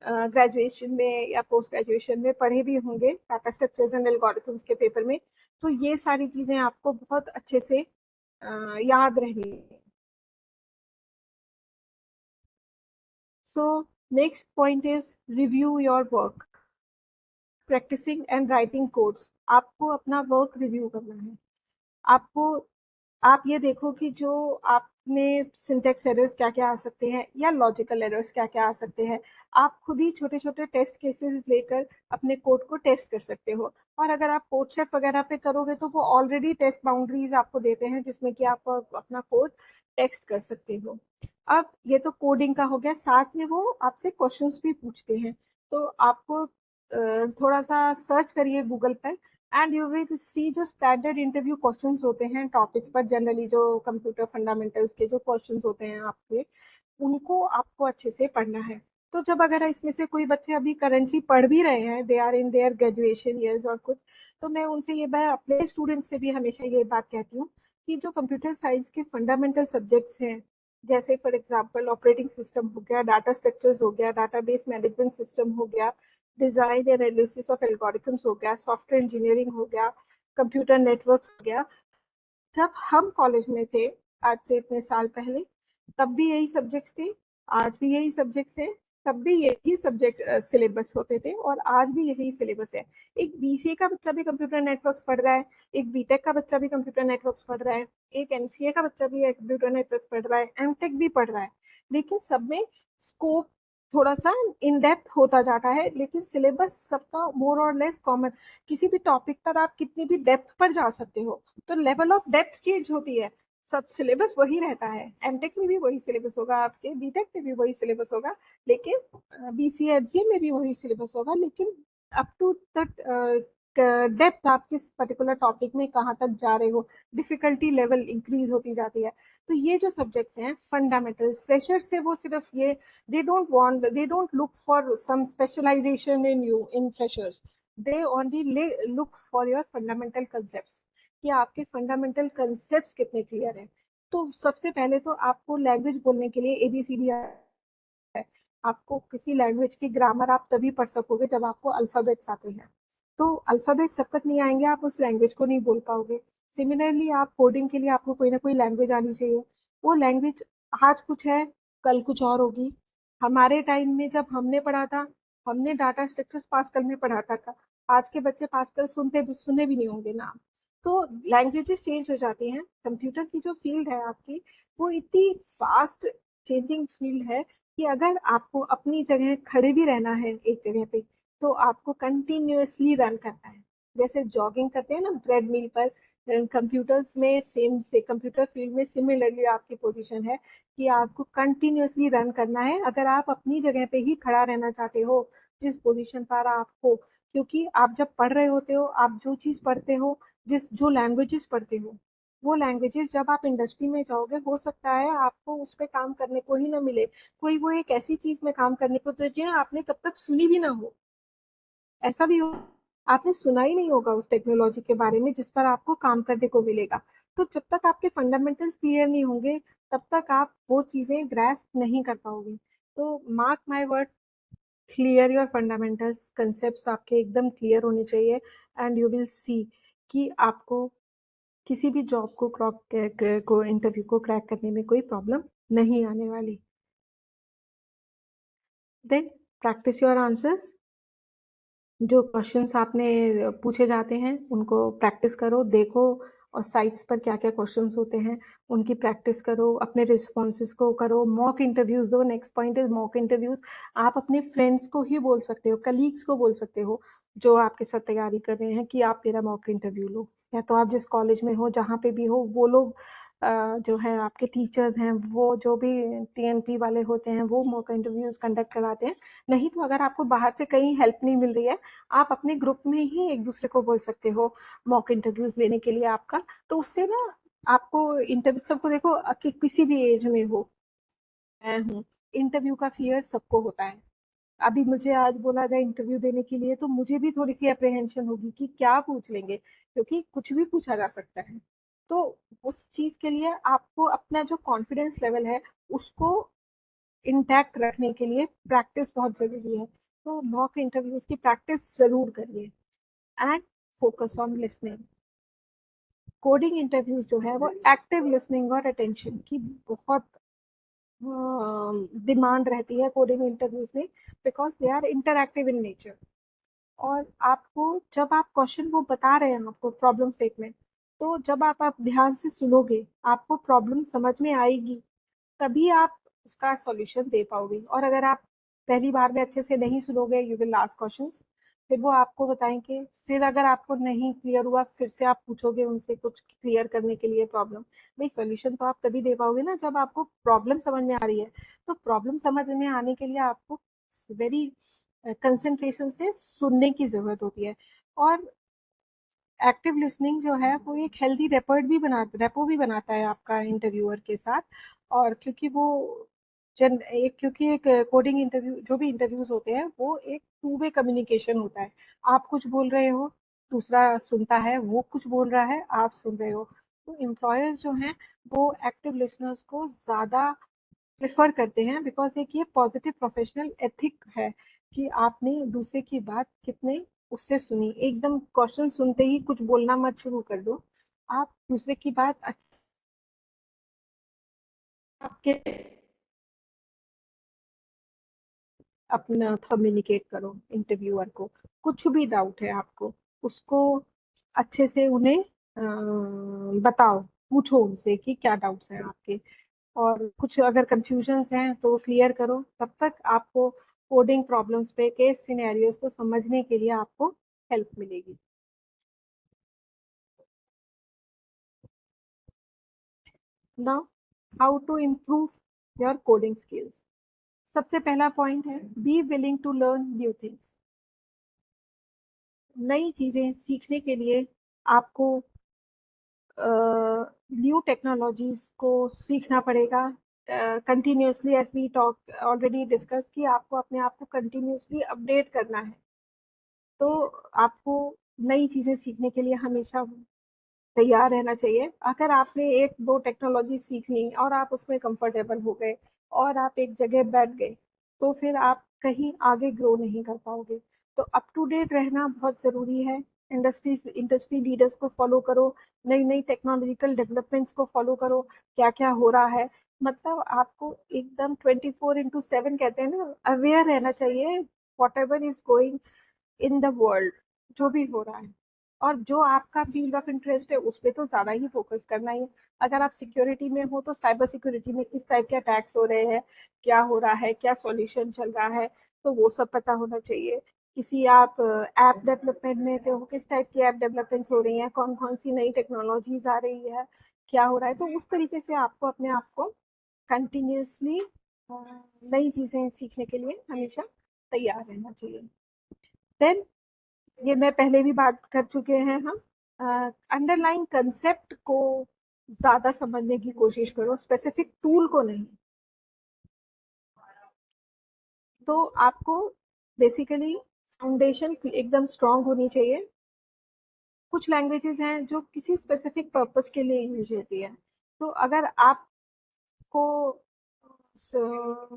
S3: ग्रेजुएशन में या पोस्ट ग्रेजुएशन में पढ़े भी होंगे डाटा स्ट्रक्चर्स एंड एल्गोरिथम्स के पेपर में। तो ये सारी चीजें आपको बहुत अच्छे से याद रहनी है। So next point is review your work, practising and writing codes. आपको अपना वर्क रिव्यू करना है। आपको आप ये देखो कि जो आपने सिंटेक्स एरर्स क्या क्या आ सकते हैं या लॉजिकल एरर्स क्या क्या आ सकते हैं, आप खुद ही छोटे छोटे टेस्ट केसेस लेकर अपने कोड को टेस्ट कर सकते हो। और अगर आप कोड सेट वगैरह पे करोगे तो वो ऑलरेडी टेस्ट बाउंड्रीज आपको देते हैं जिसमें कि आप अपना कोड टेस्ट कर सकते हो। अब ये तो कोडिंग का हो गया, साथ में वो आपसे क्वेश्चंस भी पूछते हैं। तो आपको थोड़ा सा सर्च करिए गूगल पर एंड यू विल सी जो स्टैंडर्ड इंटरव्यू क्वेश्चंस होते हैं टॉपिक्स पर, जनरली जो कंप्यूटर फंडामेंटल्स के जो क्वेश्चंस होते हैं आपके, उनको आपको अच्छे से पढ़ना है। तो जब अगर इसमें से कोई बच्चे अभी करंटली पढ़ भी रहे हैं, they are in their graduation years और कुछ, तो मैं उनसे ये, मैं अपने स्टूडेंट्स से भी हमेशा ये बात कहती हूँ कि जो कंप्यूटर साइंस के फंडामेंटल सब्जेक्ट्स हैं, जैसे फॉर एग्जाम्पल ऑपरेटिंग सिस्टम हो गया, डाटा स्ट्रक्चर्स हो गया, डाटाबेस मैनेजमेंट सिस्टम हो गया, design and analysis of algorithms हो गया, सॉफ्टवेयर इंजीनियरिंग हो गया, कंप्यूटर नेटवर्क्स हो गया। जब हम कॉलेज में थे आज से इतने साल पहले, तब भी यही सब्जेक्ट्स थे, आज भी यही सब्जेक्ट्स हैं, तब भी यही सब्जेक्ट सिलेबस होते थे और आज भी यही सिलेबस है। एक बीसीए का बच्चा भी कंप्यूटर नेटवर्क्स पढ़ रहा है, एक बीटेक का बच्चा भी कंप्यूटर नेटवर्क्स पढ़ रहा है, एक एमसीए का बच्चा भी कंप्यूटर नेटवर्क पढ़ रहा है, एमटेक भी पढ़ रहा है, लेकिन सब में स्कोप थोड़ा सा इन डेप्थ होता जाता है, लेकिन सिलेबस सबका मोर और लेस कॉमन। किसी भी टॉपिक पर आप कितनी भी डेप्थ पर जा सकते हो, तो लेवल ऑफ डेप्थ चेंज होती है, सब सिलेबस वही रहता है। एमटेक में भी वही सिलेबस होगा, आपके बीटेक में भी वही सिलेबस होगा, लेकिन बीसीए एमसीए में भी वही सिलेबस होगा, लेकिन अप टू द डेप्थ आप किस पर्टिकुलर टॉपिक में कहाँ तक जा रहे हो, डिफिकल्टी लेवल इंक्रीज होती जाती है। तो ये जो सब्जेक्ट्स हैं फंडामेंटल, फ्रेशर्स से वो सिर्फ ये, they don't look for some specialization in you in freshers, they only look for your fundamental concepts, कि आपके फंडामेंटल कंसेप्ट कितने क्लियर है। तो सबसे पहले तो आपको लैंग्वेज बोलने के लिए एबीसीडी है। आपको किसी लैंग्वेज की ग्रामर आप तभी पढ़ सकोगे जब आपको अल्फाबेट्स आते हैं। तो अल्फाबेट्स जब तक नहीं आएंगे आप उस लैंग्वेज को नहीं बोल पाओगे। सिमिलरली आप कोडिंग के लिए आपको कोई ना कोई लैंग्वेज आनी चाहिए। वो लैंग्वेज आज कुछ है, कल कुछ और होगी। हमारे टाइम में जब हमने पढ़ा था, हमने डाटा स्ट्रक्चर्स पास्कल में पढ़ा था। आज के बच्चे पास्कल सुने भी नहीं होंगे नाम। तो लैंग्वेजेस चेंज हो जाती हैं। कंप्यूटर की जो फील्ड है आपकी, वो इतनी फास्ट चेंजिंग फील्ड है कि अगर आपको अपनी जगह खड़े भी रहना है एक जगह पे, तो आपको कंटिन्यूअसली रन करना है। जैसे जॉगिंग करते हैं ना ट्रेडमिल पर, कंप्यूटर्स में सेम से कंप्यूटर फील्ड में सिमिलरली आपकी पोजीशन है कि आपको कंटिन्यूअसली रन करना है अगर आप अपनी जगह पे ही खड़ा रहना चाहते हो जिस पोजीशन पर आप हो। क्योंकि आप जब पढ़ रहे होते हो, आप जो चीज पढ़ते हो, जो लैंग्वेजेस पढ़ते हो, वो लैंग्वेजेस जब आप इंडस्ट्री में जाओगे, हो सकता है आपको उस पर काम करने को ही ना मिले, कोई वो एक ऐसी चीज में काम करने को दीजिए आपने तब तक सुनी भी ना हो। ऐसा भी हो आपने सुना ही नहीं होगा उस टेक्नोलॉजी के बारे में जिस पर आपको काम करने को मिलेगा। तो जब तक आपके फंडामेंटल्स क्लियर नहीं होंगे, तब तक आप वो चीजें ग्रैस्प नहीं कर पाओगे। तो mark my word, clear your fundamentals, concepts आपके एकदम क्लियर होने चाहिए, एंड यू विल सी कि आपको किसी भी जॉब को इंटरव्यू को क्रैक करने में कोई प्रॉब्लम नहीं आने वाली। Then practice your answers. जो क्वेश्चंस आपने पूछे जाते हैं उनको प्रैक्टिस करो, देखो और साइट्स पर क्या क्या क्वेश्चंस होते हैं उनकी प्रैक्टिस करो, अपने रिस्पॉन्सेज को करो, मॉक इंटरव्यूज दो। Next point is mock interviews. आप अपने फ्रेंड्स को ही बोल सकते हो, कलीग्स को बोल सकते हो जो आपके साथ तैयारी कर रहे हैं कि आप मेरा मॉक इंटरव्यू लो। या तो आप जिस कॉलेज में हो, जहाँ पे भी हो, वो लोग जो है आपके टीचर्स हैं, वो जो भी टीएनपी वाले होते हैं, वो मॉक इंटरव्यूज कंडक्ट कराते हैं। नहीं तो अगर आपको बाहर से कहीं हेल्प नहीं मिल रही है, आप अपने ग्रुप में ही एक दूसरे को बोल सकते हो मॉक इंटरव्यूज लेने के लिए आपका। तो उससे ना आपको इंटरव्यू, सबको देखो कि किसी भी एज में हो, मैं हूँ, इंटरव्यू का फियर सबको होता है। अभी मुझे आज बोला जाए इंटरव्यू देने के लिए तो मुझे भी थोड़ी सी अप्रहेंशन होगी कि क्या पूछ लेंगे, क्योंकि कुछ भी पूछा जा सकता है। तो उस चीज के लिए आपको अपना जो कॉन्फिडेंस लेवल है उसको इंटैक्ट रखने के लिए प्रैक्टिस बहुत जरूरी है। तो मॉक इंटरव्यूज की प्रैक्टिस जरूर करिए and focus on listening. Coding interviews जो है वो एक्टिव लिसनिंग और अटेंशन की बहुत डिमांड रहती है कोडिंग इंटरव्यूज में, because they are interactive in nature. और आपको जब आप क्वेश्चन वो बता रहे हैं आपको प्रॉब्लम स्टेटमेंट, तो जब आप ध्यान से सुनोगे आपको प्रॉब्लम समझ में आएगी, तभी आप उसका सॉल्यूशन दे पाओगे। और अगर आप पहली बार में अच्छे से नहीं सुनोगे, यू विल आस्क क्वेश्चंस, फिर वो आपको बताएंगे, फिर अगर आपको नहीं क्लियर हुआ फिर से आप पूछोगे उनसे कुछ क्लियर करने के लिए प्रॉब्लम। भाई सॉल्यूशन तो आप तभी दे पाओगे ना जब आपको प्रॉब्लम समझ में आ रही है। तो प्रॉब्लम समझ में आने के लिए आपको वेरी कंसंट्रेशन से सुनने की जरूरत होती है। और एक्टिव लिसनिंग जो है वो एक हेल्दी रेपो भी बनाता है आपका इंटरव्यूअर के साथ। और क्योंकि वो क्योंकि एक कोडिंग इंटरव्यू, जो भी इंटरव्यूज होते हैं वो एक टू वे कम्युनिकेशन होता है। आप कुछ बोल रहे हो, दूसरा सुनता है, वो कुछ बोल रहा है, आप सुन रहे हो। तो एम्प्लॉयर्स जो हैं वो एक्टिव लिसनर्स को ज़्यादा प्रेफर करते हैं, बिकॉज एक ये पॉजिटिव प्रोफेशनल एथिक है कि आपने दूसरे की बात कितने उससे सुनी। एकदम क्वेश्चन सुनते ही कुछ बोलना मत शुरू कर दो, आप दूसरे की बात आपके अपना कम्युनिकेट करो इंटरव्यूअर को। कुछ भी डाउट है आपको, उसको अच्छे से उन्हें बताओ, पूछो उनसे कि क्या डाउट्स हैं आपके। और कुछ अगर कंफ्यूजन्स हैं तो क्लियर करो। तब तक आपको कोडिंग प्रॉब्लम्स पे, केस सिनेरियोज को समझने के लिए आपको हेल्प मिलेगी। Now how to improve your coding skills. सबसे पहला पॉइंट है be willing to learn new things. नई चीजें सीखने के लिए आपको न्यू टेक्नोलॉजीज को सीखना पड़ेगा continuously. As we talk already discuss कि आपको अपने आप को कंटिन्यूसली अपडेट करना है। तो आपको नई चीजें सीखने के लिए हमेशा तैयार रहना चाहिए। अगर आपने एक दो टेक्नोलॉजी सीख ली और आप उसमें कंफर्टेबल हो गए और आप एक जगह बैठ गए, तो फिर आप कहीं आगे ग्रो नहीं कर पाओगे। तो अप टू डेट रहना बहुत ज़रूरी है। इंडस्ट्री लीडर्स को फॉलो करो, नई नई टेक्नोलॉजिकल डेवलपमेंट्स को फॉलो करो, क्या क्या हो रहा है। मतलब आपको एकदम 24/7 कहते हैं ना, अवेयर रहना चाहिए what ever is going in the world, जो भी हो रहा है। और जो आपका फील्ड ऑफ इंटरेस्ट है उस पर तो ज़्यादा ही फोकस करना ही है। अगर आप सिक्योरिटी में हो तो साइबर सिक्योरिटी में किस टाइप के अटैक्स हो रहे हैं, क्या हो रहा है, क्या सॉल्यूशन चल रहा है, तो वो सब पता होना चाहिए। किसी आप ऐप डेवलपमेंट में तो किस टाइप की ऐप डेवलपमेंट्स हो रही हैं, कौन कौन सी नई टेक्नोलॉजीज आ रही है, क्या हो रहा है। तो उस तरीके से आपको अपने आप को कंटिन्यूसली नई चीज़ें सीखने के लिए हमेशा तैयार रहना चाहिए। देन ये मैं पहले भी बात कर चुके हैं हम, अंडरलाइन कंसेप्ट को ज्यादा समझने की कोशिश करो, स्पेसिफिक टूल को नहीं। तो आपको बेसिकली फाउंडेशन एकदम स्ट्रांग होनी चाहिए। कुछ लैंग्वेजेस हैं जो किसी स्पेसिफिक पर्पस के लिए यूज होती है। तो अगर आपको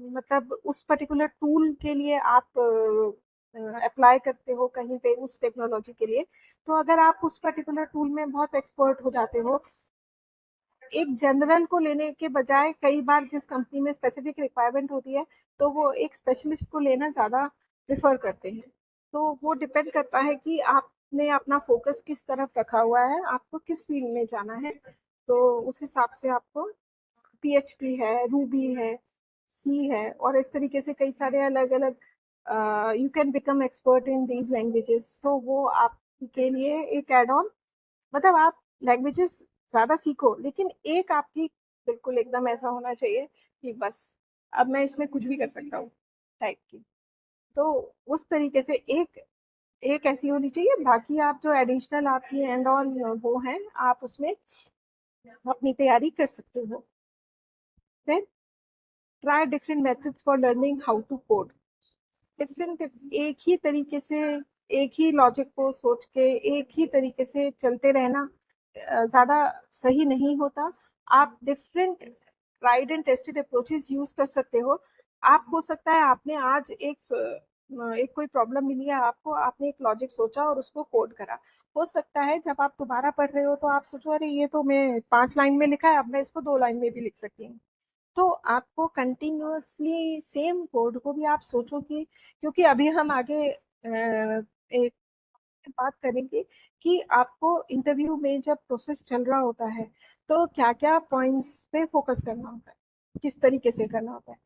S3: मतलब उस पर्टिकुलर टूल के लिए आप अप्लाई करते हो कहीं पे उस टेक्नोलॉजी के लिए, तो अगर आप उस पर्टिकुलर टूल में बहुत एक्सपर्ट हो जाते हो, एक जनरल को लेने के बजाय कई बार जिस कंपनी में स्पेसिफिक रिक्वायरमेंट होती है तो वो एक स्पेशलिस्ट को लेना ज़्यादा प्रेफर करते हैं। तो वो डिपेंड करता है कि आप आपने अपना फोकस किस तरफ रखा हुआ है, आपको किस फील्ड में जाना है, तो उस हिसाब से आपको PHP है, रूबी है, सी है, और इस तरीके से कई सारे अलग अलग you can become expert in these languages. तो वो आपके लिए एक एड ऑन, मतलब आप लैंग्वेजेस ज्यादा सीखो, लेकिन एक आपकी बिल्कुल एकदम ऐसा होना चाहिए कि बस अब मैं इसमें कुछ भी कर सकता हूँ टाइप की। तो उस तरीके से एक एक ऐसी होनी चाहिए, बाकी आप जो एडिशनल आपकी एंड ऑन वो हैं, आप उसमें अपनी तैयारी कर सकते हो। Then try different methods for learning how to code. Different, एक ही तरीके से एक ही लॉजिक को सोच के एक ही तरीके से चलते रहना ज्यादा सही नहीं होता। आप different tried and tested approaches use कर सकते हो। आप हो सकता है आपने आज एक कोई प्रॉब्लम मिली है आपको, आपने एक लॉजिक सोचा और उसको कोड करा। हो सकता है जब आप दोबारा पढ़ रहे हो तो आप सोचो अरे ये तो मैं 5 लाइन में लिखा है, अब मैं इसको 2 लाइन में भी लिख सकती हूँ। तो आपको कंटिन्यूअसली सेम कोड को भी आप सोचो कि, क्योंकि अभी हम आगे एक बात करेंगे कि आपको इंटरव्यू में जब प्रोसेस चल रहा होता है तो क्या क्या पॉइंट्स पे फोकस करना होता है, किस तरीके से करना होता है।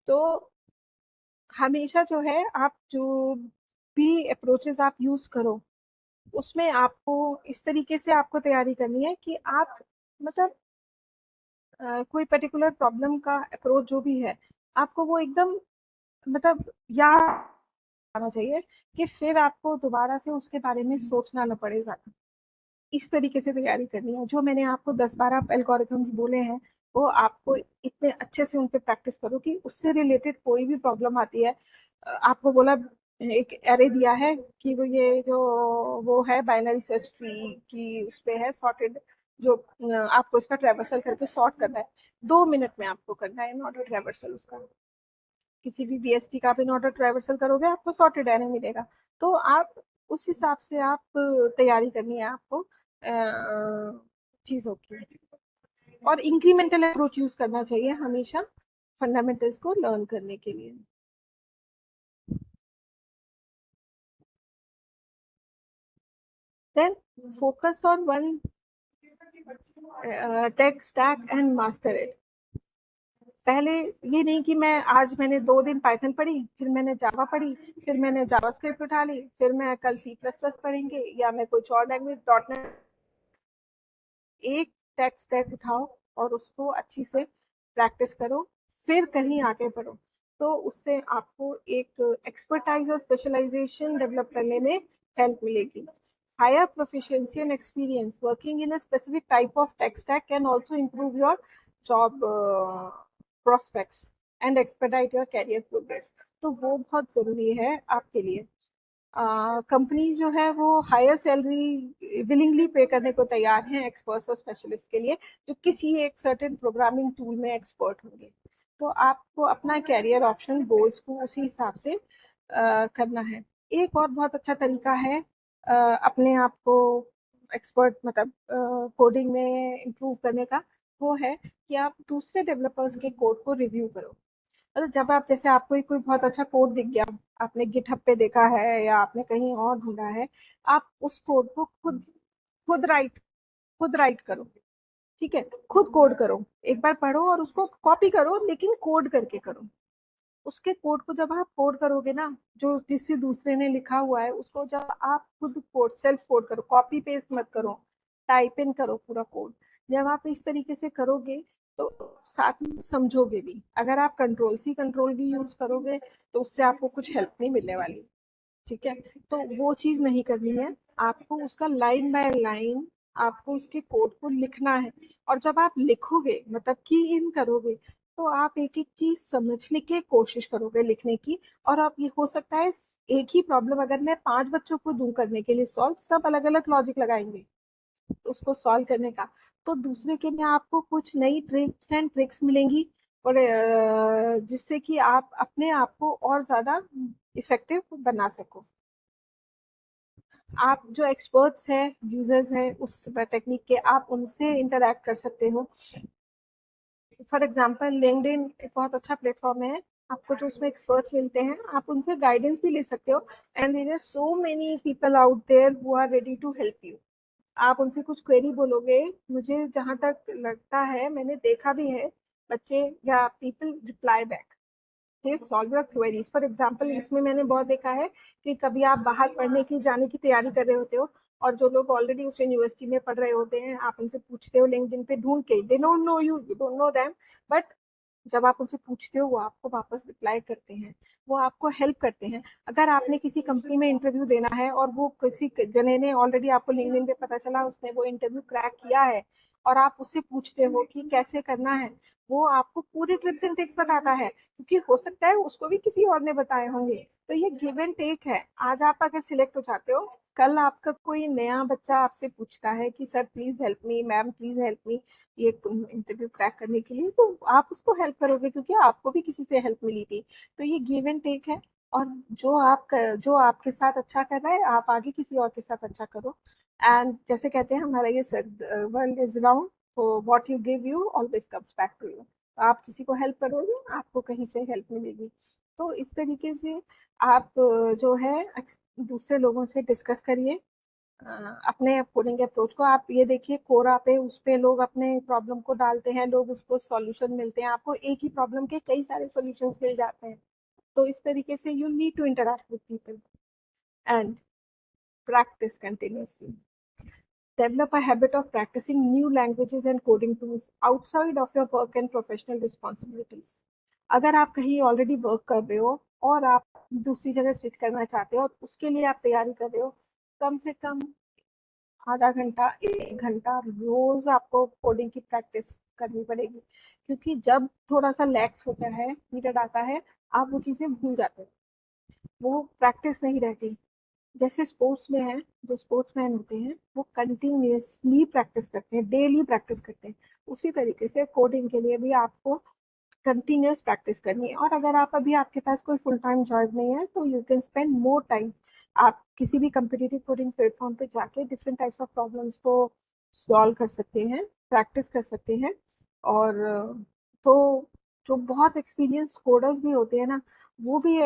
S3: तो हमेशा जो है आप जो भी अप्रोचेस आप यूज करो, उसमें आपको इस तरीके से आपको तैयारी करनी है कि आप मतलब कोई पर्टिकुलर प्रॉब्लम का अप्रोच जो भी है, आपको वो एकदम मतलब याद आना चाहिए कि फिर आपको दोबारा से उसके बारे में सोचना न पड़े ज़्यादा। इस तरीके से तैयारी करनी है। जो मैंने आपको 10-12 एल्गोरिथम्स बोले हैं, वो आपको इतने अच्छे से उन पे प्रैक्टिस करो कि उससे रिलेटेड कोई भी प्रॉब्लम आती है, आपको बोला एक एरे दिया है कि वो ये जो वो है बाइनरी सर्च ट्री की उस पे है सॉर्टेड, जो आपको इसका ट्रैवर्सल करके सॉर्ट करना है, 2 मिनट में आपको करना है इन ऑर्डर ट्रैवर्सल उसका। किसी भी BST का आप इन ऑर्डर ट्रैवर्सल करोगे आपको सॉर्टेड एरे मिलेगा। तो आप उस हिसाब से आप तैयारी करनी है आपको चीज़ों की, और इंक्रीमेंटल अप्रोच यूज करना चाहिए हमेशा फंडामेंटल्स को लर्न करने के लिए। Then focus on one tech stack and master it. पहले ये नहीं कि मैंने 2 दिन पाइथन पढ़ी, फिर मैंने जावा पढ़ी, फिर मैंने जावास्क्रिप्ट उठा ली, फिर मैं कल C++ पढ़ेंगे या मैं कुछ और लैंग्वेज .NET। एक टेक स्टैक उठाओ और उसको अच्छी से प्रैक्टिस करो, फिर कहीं आगे बढ़ो। तो उससे आपको एक एक्सपर्टाइज और स्पेशलाइजेशन डेवलप करने में हेल्प मिलेगी। Higher proficiency and experience working in a specific type of tech stack can also improve your job prospects and expedite your career progress। तो वो बहुत जरूरी है आपके लिए। कंपनी जो है वो हायर सैलरी विलिंगली पे करने को तैयार हैं एक्सपर्ट्स और स्पेशलिस्ट के लिए, जो किसी एक सर्टेन प्रोग्रामिंग टूल में एक्सपर्ट होंगे। तो आपको अपना कैरियर ऑप्शन गोल्स को उसी हिसाब से करना है। एक और बहुत अच्छा तरीका है अपने आप को एक्सपर्ट मतलब कोडिंग में इम्प्रूव करने का, वो है कि आप दूसरे डेवलपर्स के कोड को रिव्यू करो। मतलब जब आप जैसे आपको कोई बहुत अच्छा कोड दिख गया, आपने गिटहब पे देखा है या आपने कहीं और ढूंढा है, आप उस कोड को खुद खुद राइट खुद राइट करो। ठीक है, खुद कोड करो, एक बार पढ़ो और उसको कॉपी करो, लेकिन कोड करके करो। उसके कोड को जब आप कोड करोगे ना, जो जिससे दूसरे ने लिखा हुआ है उसको जब आप खुद कोड सेल्फ कोड करो, कॉपी पेस्ट मत करो, टाइप इन करो पूरा कोड। जब आप इस तरीके से करोगे तो साथ में समझोगे भी। अगर आप कंट्रोल भी यूज करोगे तो उससे आपको कुछ हेल्प नहीं मिलने वाली। ठीक है, तो वो चीज नहीं करनी है। आपको उसका लाइन बाय लाइन आपको उसके कोड को लिखना है, और जब आप लिखोगे मतलब की इन करोगे, तो आप एक एक चीज समझने की कोशिश करोगे लिखने की। और आप ये हो सकता है एक ही प्रॉब्लम अगर मैं 5 बच्चों को दूं करने के लिए सॉल्व, सब अलग अलग लॉजिक लगाएंगे उसको सॉल्व करने का, तो दूसरे के में आपको कुछ नई ट्रिप्स एंड ट्रिक्स मिलेंगी, और जिससे कि आप अपने आप को और ज्यादा इफेक्टिव बना सको। आप जो एक्सपर्ट्स हैं, यूजर्स हैं उस टेक्निक के, आप उनसे इंटरेक्ट कर सकते हो। फॉर एग्जांपल लिंक्डइन एक बहुत अच्छा प्लेटफॉर्म है आपको जो उसमें एक्सपर्ट्स मिलते हैं, आप उनसे गाइडेंस भी ले सकते हो। And there are so many people out there who are ready to help you. आप उनसे कुछ क्वेरी बोलोगे, मुझे जहाँ तक लगता है, मैंने देखा भी है, बच्चे या people reply back, they solve your queries. For example, इसमें मैंने बहुत देखा है कि कभी आप बाहर पढ़ने की जाने की तैयारी कर रहे होते हो, और जो लोग ऑलरेडी उस यूनिवर्सिटी में पढ़ रहे होते हैं, आप उनसे पूछते हो लिंक्डइन पे ढूंढ के, they don't know you, you don't know them, but जब आप उनसे पूछते हो वो आपको वापस रिप्लाई करते हैं, वो आपको हेल्प करते हैं। अगर आपने किसी कंपनी में इंटरव्यू देना है और वो किसी जने ने ऑलरेडी, आपको लिंक्डइन पे पता चला उसने वो इंटरव्यू क्रैक किया है, और आप उससे पूछते हो कि कैसे करना है, वो आपको पूरे टिप्स एंड ट्रिक्स बताता है, क्योंकि हो सकता है उसको भी किसी और ने बताए होंगे। तो ये गिव एंड टेक है। आज आप अगर सिलेक्ट हो जाते हो, कल आपका कोई नया बच्चा आपसे पूछता है कि sir please help me, ma'am please help me, ये इंटरव्यू क्रैक करने के लिए, तो आप उसको हेल्प करोगे, क्योंकि आपको भी किसी से हेल्प मिली थी। तो ये गिव एंड टेक है। और जो आपके साथ अच्छा कर रहा है, आप आगे किसी और के साथ अच्छा करो। एंड जैसे कहते हैं, हमारा ये वर्ल्ड इज राउंड, तो what you give you always comes back to you. आप किसी को हेल्प करोगे, आपको कहीं से हेल्प मिलेगी। तो इस तरीके से आप जो है दूसरे लोगों से डिस्कस करिए अपने कोडिंग अप्रोच को। आप ये देखिए, कोरा पे उस पे लोग अपने प्रॉब्लम को डालते हैं, लोग उसको सॉल्यूशन मिलते हैं, आपको एक ही प्रॉब्लम के कई सारे सॉल्यूशंस मिल जाते हैं। तो इस तरीके से you need to interact with people and practice continuously. Develop a habit of practicing new languages and coding tools outside of your work and professional responsibilities. अगर आप कहीं ऑलरेडी वर्क कर रहे हो और आप दूसरी जगह स्विच करना चाहते हो और उसके लिए आप तैयारी कर रहे हो, कम से कम आधा घंटा, 1 घंटा रोज आपको कोडिंग की प्रैक्टिस करनी पड़ेगी, क्योंकि जब थोड़ा सा लैक्स होता है, पीरियड आता है, आप वो चीज़ें भूल जाते हो, वो प्रैक्टिस नहीं रहती। जैसे स्पोर्ट्स में है, जो स्पोर्ट्समैन होते हैं वो कंटिन्यूअसली प्रैक्टिस करते हैं, डेली प्रैक्टिस करते हैं। उसी तरीके से कोडिंग के लिए भी आपको कंटिन्यूअस प्रैक्टिस करनी है। और अगर आप अभी, आपके पास कोई फुल टाइम जॉब नहीं है, तो you can spend more time. आप किसी भी कम्पिटिटिव कोडिंग प्लेटफॉर्म पे जाके डिफरेंट टाइप्स ऑफ प्रॉब्लम्स को सॉल्व कर सकते हैं, प्रैक्टिस कर सकते हैं। और तो जो बहुत एक्सपीरियंस कोडर्स भी होते हैं ना, वो भी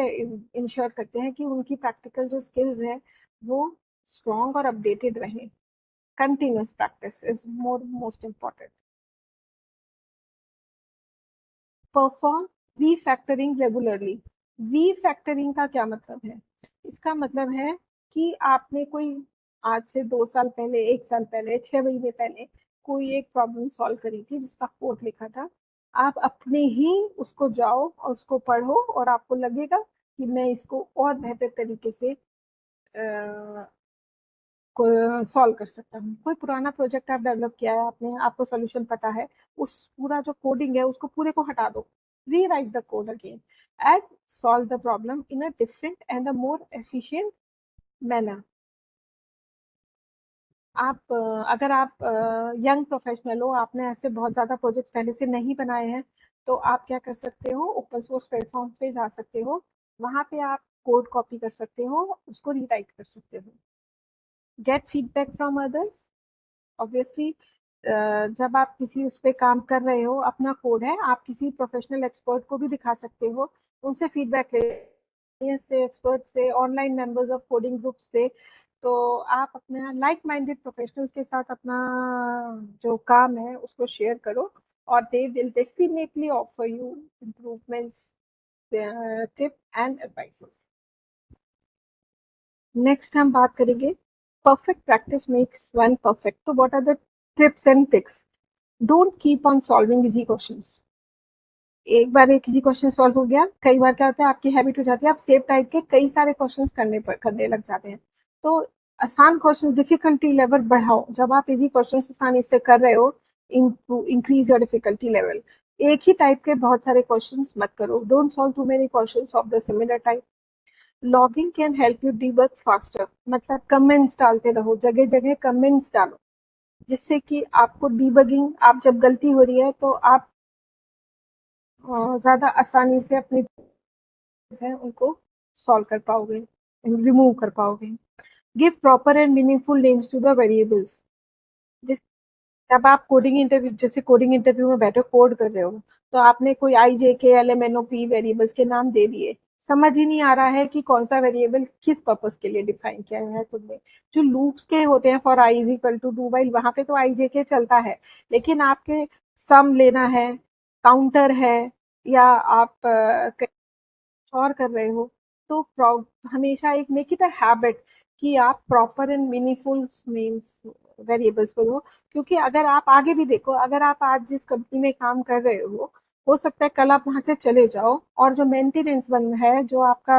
S3: इंश्योर करते हैं कि उनकी प्रैक्टिकल जो स्किल्स है वो स्ट्रॉन्ग और अपडेटेड रहे। Continuous practice is most important. Perform refactoring regularly. Refactoring का क्या मतलब है? इसका मतलब है कि आपने कोई आज से 2 साल पहले, 1 साल पहले, 6 महीने पहले कोई एक प्रॉब्लम सॉल्व करी थी जिसका कोड लिखा था। आप अपने ही उसको जाओ और उसको पढ़ो, और आपको लगेगा कि मैं इसको और बेहतर तरीके से सॉल्व कर सकता हूँ। कोई पुराना प्रोजेक्ट आप डेवलप किया है आपने, आपको सॉल्यूशन पता है, उस पूरा जो कोडिंग है उसको पूरे को हटा दो, rewrite the code again and solve the problem in a different and a more efficient manner. आप अगर आप यंग प्रोफेशनल हो, आपने ऐसे बहुत ज़्यादा प्रोजेक्ट्स पहले से नहीं बनाए हैं, तो आप क्या कर सकते हो, ओपन सोर्स प्लेटफॉर्म पे जा सकते हो, वहाँ पे आप कोड कॉपी कर सकते हो, उसको रीराइट कर सकते हो। Gate feedback from others. Obviously जब आप किसी उस पर काम कर रहे हो, अपना कोड है, आप किसी प्रोफेशनल एक्सपर्ट को भी दिखा सकते हो, उनसे फीडबैक ले से, एक्सपर्ट से, online members of coding group से। तो आप अपना लाइक माइंडेड प्रोफेशनल्स के साथ अपना जो काम है उसको शेयर करो, और they will definitely offer you improvements, tip and advices. Next हम बात करेंगे perfect practice makes one perfect. तो what are the tips and tricks? Don't keep on solving easy questions. एक बार एक इजी क्वेश्चन सॉल्व हो गया, कई बार क्या होता है, आपकी हैबिट हो जाती है, आप सेम टाइप के कई सारे क्वेश्चंस करने लग जाते हैं। तो आसान क्वेश्चंस, डिफिकल्टी लेवल बढ़ाओ। जब आप इजी क्वेश्चंस आसानी से कर रहे हो, इंक्रीज योर डिफिकल्टी लेवल। एक ही टाइप के बहुत सारे क्वेश्चंस मत करो। Don't solve too many questions of the similar type. Logging can help you debug faster. मतलब कमेंट्स डालते रहो, जगह जगह कमेंट्स डालो, जिससे कि आपको डीबगिंग, आप जब गलती हो रही है तो आप ज़्यादा आसानी से अपनी है उनको सॉल्व कर पाओगे, रिमूव कर पाओगे। Give proper and meaningful names to the variables. जिस जब आप कोडिंग इंटरव्यू, जैसे कोडिंग इंटरव्यू में बैठे कोड कर रहे हो, तो आपने कोई I J K L M N O P variables के नाम दे दिए, समझ ही नहीं आ रहा है कि कौन सा वेरिएबल किस पर्पस के लिए डिफाइन किया है तुमने। जो लूप्स के होते हैं, for i is equal to do while, वहां पे तो आई जे के चलता है, लेकिन आपके सम लेना है, काउंटर है, या आप और कर रहे हो, तो हमेशा एक मेक इट अ हैबिट कि आप proper and meaningful names variables को दो। क्योंकि अगर आप आगे भी देखो, अगर आप आज जिस कंपनी में काम कर रहे हो सकता है कल आप वहां से चले जाओ, और जो मेंटेनेंस बन है, जो आपका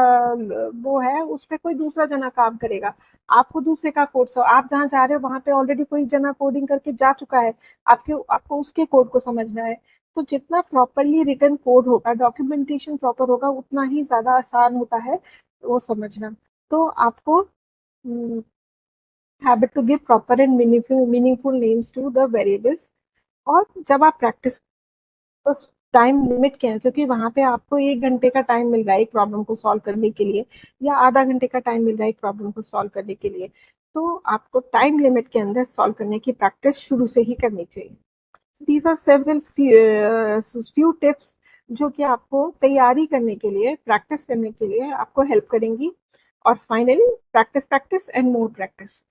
S3: वो है, उस पर कोई दूसरा जना काम करेगा, आपको दूसरे का कोड, आप जहाँ जा रहे हो वहां पे ऑलरेडी कोई जना कोडिंग करके जा चुका है, आपको उसके कोड को समझना है। तो जितना प्रॉपरली रिटन कोड होगा, डॉक्यूमेंटेशन प्रॉपर होगा, उतना ही ज्यादा आसान होता है वो समझना। तो आपको habit to give proper and meaningful names to the variables. और जब आप प्रैक्टिस, तो टाइम लिमिट क्या है, क्योंकि वहां पे आपको 1 घंटे का टाइम मिल रहा है एक प्रॉब्लम को सॉल्व करने के लिए, या आधा घंटे का टाइम मिल रहा है एक प्रॉब्लम को सॉल्व करने के लिए, तो आपको टाइम लिमिट के अंदर सॉल्व करने की प्रैक्टिस शुरू से ही करनी चाहिए। These are several few tips जो कि आपको तैयारी करने के लिए, प्रैक्टिस करने के लिए आपको हेल्प करेंगी। और finally, practice practice and more practice.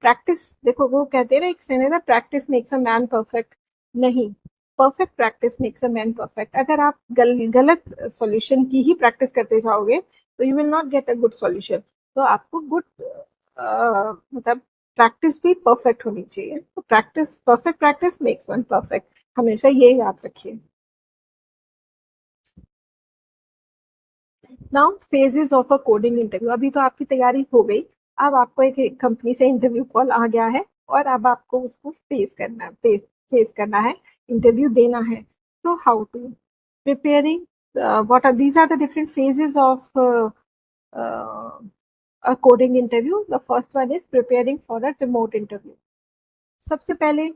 S3: Practice, देखो वो कहते हैं ना, एक सेंस है, practice makes a man perfect. नहीं, perfect practice makes a man perfect. अगर आप गलत सॉल्यूशन की ही प्रैक्टिस करते जाओगे तो you will not get a good solution. तो आपको गुड मतलब प्रैक्टिस भी परफेक्ट होनी चाहिए। तो practice, perfect practice makes one perfect, हमेशा ये याद रखिए। Now phases of a coding interview. अभी तो आपकी तैयारी हो गई, अब आपको एक कंपनी से इंटरव्यू कॉल आ गया है, और अब आपको उसको फेस करना है, इंटरव्यू देना है। तो how to preparing, what are these are the different phases of a coding interview. The first one is preparing for a remote interview. सबसे पहले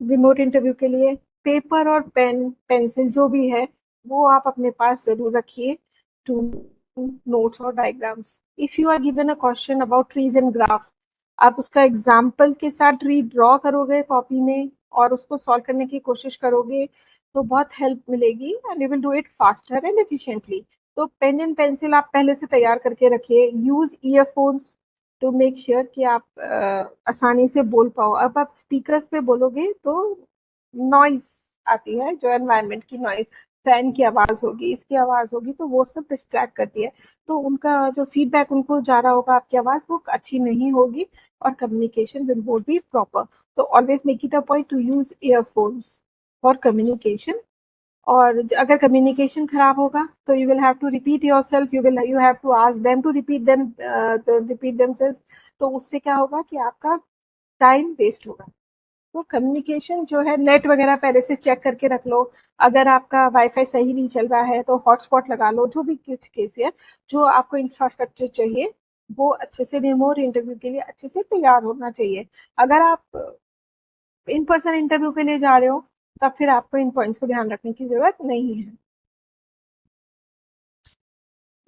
S3: रिमोट इंटरव्यू के लिए पेपर और पेन पेंसिल जो भी है वो आप अपने पास जरूर रखिए, टू नोट्स और diagrams. If you are given a question about trees and graphs, आप उसका एग्जाम्पल के साथ ट्री ड्रॉ करोगे कॉपी में और उसको सॉल्व करने की कोशिश करोगे, तो बहुत हेल्प मिलेगी and you will do it faster and efficiently. तो पेन एंड पेंसिल आप पहले से तैयार करके रखिए। Use earphones to make sure कि आप आसानी से बोल पाओ। अब आप स्पीकर्स पे बोलोगे तो नॉइज आती है, जो एनवायरनमेंट की नॉइज, फैन की आवाज होगी, इसकी आवाज होगी, तो वो सब डिस्ट्रैक्ट करती है। तो उनका जो फीडबैक उनको जा रहा होगा आपकी आवाज, वो अच्छी नहीं होगी, और communication will won't be proper. तो always make it a point to use earphones for communication. और अगर कम्युनिकेशन खराब होगा तो you will have to repeat yourself, you have to ask them to repeat themselves. तो उससे क्या होगा कि आपका टाइम वेस्ट होगा। तो कम्युनिकेशन जो है, नेट वगैरह पहले से चेक करके रख लो। अगर आपका वाईफाई सही नहीं चल रहा है तो हॉटस्पॉट लगा लो। जो भी कुछ केस है, जो आपको इंफ्रास्ट्रक्चर चाहिए वो अच्छे से रिमोट इंटरव्यू के लिए अच्छे से तैयार होना चाहिए। अगर आप इन पर्सन इंटरव्यू के लिए जा रहे हो तब फिर आपको इन पॉइंट्स को ध्यान रखने की जरूरत नहीं है।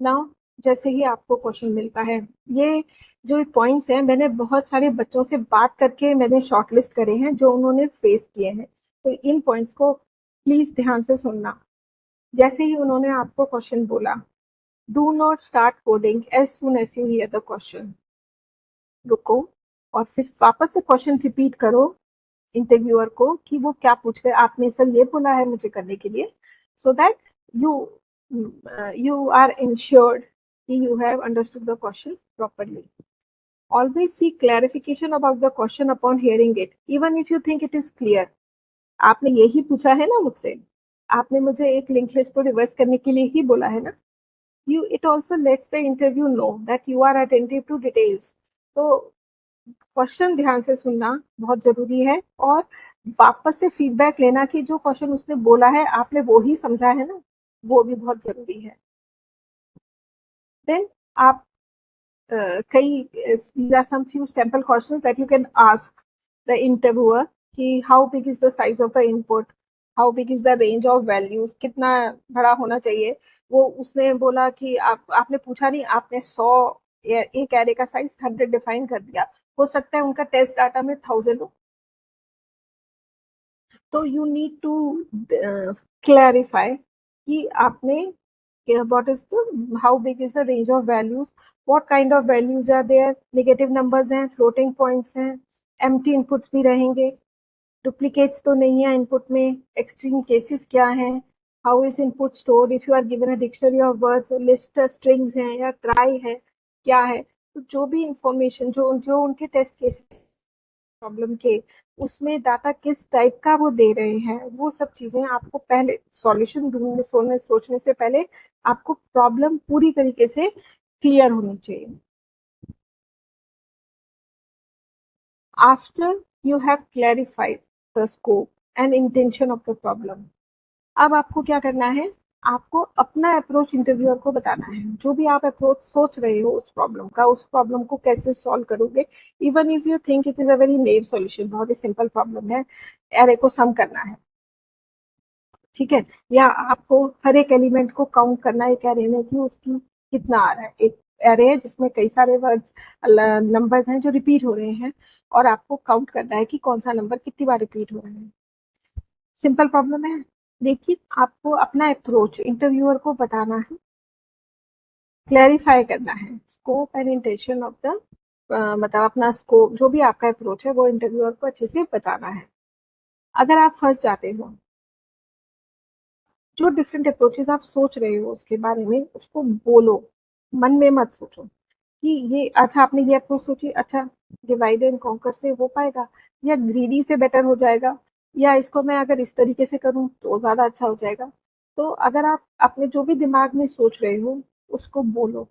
S3: नाउ, जैसे ही आपको क्वेश्चन मिलता है, ये जो पॉइंट्स हैं मैंने बहुत सारे बच्चों से बात करके मैंने शॉर्टलिस्ट करे हैं जो उन्होंने फेस किए हैं। तो इन पॉइंट्स को प्लीज ध्यान से सुनना। जैसे ही उन्होंने आपको क्वेश्चन बोला, do not start coding as soon as you hear the question. रुको और फिर वापस से क्वेश्चन रिपीट करो इंटरव्यूअर को कि वो क्या पूछ रहे, आपने सर ये बोला है मुझे करने के लिए, so that you you are insured कि you have understood the question properly. Always seek clarification about the question upon hearing it, even if you think it is clear. आपने यही पूछा है ना मुझसे, आपने मुझे एक लिंक लिस्ट को रिवर्स करने के लिए ही बोला है ना। You, it also lets the interview know that you are attentive to details. तो क्वेश्चन ध्यान से सुनना बहुत जरूरी है, और वापस से फीडबैक लेना कि जो क्वेश्चन उसने बोला है आपने वो ही समझा है ना, वो भी बहुत जरूरी है। देन आप कई, these are some few sample questions that you can ask the interviewer कि how big is the size of the input, how big is the range of values, कितना बड़ा होना चाहिए। वो उसने बोला कि आपने पूछा नहीं, आपने 100 एक एरे का साइज 100 डिफाइन कर दिया। हो सकता है उनका टेस्ट डाटा में 1000 हो, तो यू नीड टू क्लैरिफाई कि आपने what is the how big is the range of values, what kind of values are there, negative numbers हैं, floating points हैं, empty inputs भी रहेंगे, duplicates तो नहीं है input में, extreme cases क्या हैं, how is input stored, if you are given a dictionary of words, list strings हैं या try है, क्या है, तो जो भी information जो जो उनके टेस्ट केसेस प्रॉब्लम के उसमें डाटा किस टाइप का वो दे रहे हैं, वो सब चीजें आपको पहले सॉल्यूशन ढूंढने सोचने से पहले आपको प्रॉब्लम पूरी तरीके से क्लियर होनी चाहिए. After you have clarified the scope and intention of the problem, अब आपको क्या करना है, आपको अपना अप्रोच इंटरव्यूअर को बताना है. जो भी आप अप्रोच सोच रहे हो उस प्रॉब्लम का, उस प्रॉब्लम को कैसे सॉल्व करोगे. Even if you think it is a very naive solution, बहुत ही सिंपल प्रॉब्लम है, एरे को सम करना है, ठीक है, या आपको हर एक एलिमेंट को काउंट करना है एक एरे में कि उसकी कितना आ रहा है. एक एरे है जिसमें कई सारे वर्ड्स नंबर्स हैं जो रिपीट हो रहे हैं और आपको काउंट करना है कि कौन सा नंबर कितनी बार रिपीट हो रहा है. सिंपल प्रॉब्लम है, लेकिन आपको अपना अप्रोच इंटरव्यूअर को बताना है, क्लैरिफाई करना है scope and intention of the, मतलब अपना स्कोप जो भी आपका अप्रोच है वो इंटरव्यूअर को अच्छे से बताना है. अगर आप फंस जाते हो, जो डिफरेंट अप्रोचेस आप सोच रहे हो उसके बारे में उसको बोलो, मन में मत सोचो कि ये अच्छा आपने ये अप्रोच सोची, अच्छा डिवाइड एंड कॉन्कर से हो पाएगा या ग्रीडी से बेटर हो जाएगा, या इसको मैं अगर इस तरीके से करूं तो ज़्यादा अच्छा हो जाएगा. तो अगर आप अपने जो भी दिमाग में सोच रहे हो उसको बोलो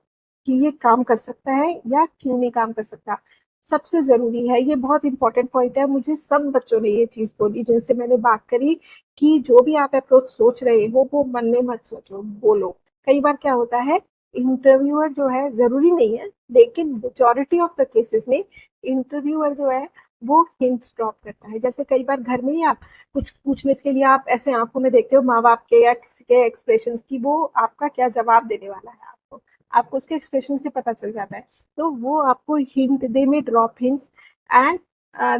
S3: कि ये काम कर सकता है या क्यों नहीं काम कर सकता. सबसे ज़रूरी है, ये बहुत इंपॉर्टेंट पॉइंट है, मुझे सब बच्चों ने ये चीज़ बोली जिनसे मैंने बात करी कि जो भी आप अप्रोच सोच रहे हो वो मन में मत सोचो, बोलो. कई बार क्या होता है, इंटरव्यूअर जो है, ज़रूरी नहीं है लेकिन मेजॉरिटी ऑफ द केसेस में इंटरव्यूअर जो है वो हिंट्स ड्रॉप करता है. जैसे कई बार घर में ही आप कुछ पूछने के लिए आप ऐसे आंखों में देखते हो माँ बाप के या किसी के एक्सप्रेशंस की, वो आपका क्या जवाब देने वाला है, आपको आपको उसके एक्सप्रेशन से पता चल जाता है. तो वो आपको हिंट, दे में drop hints and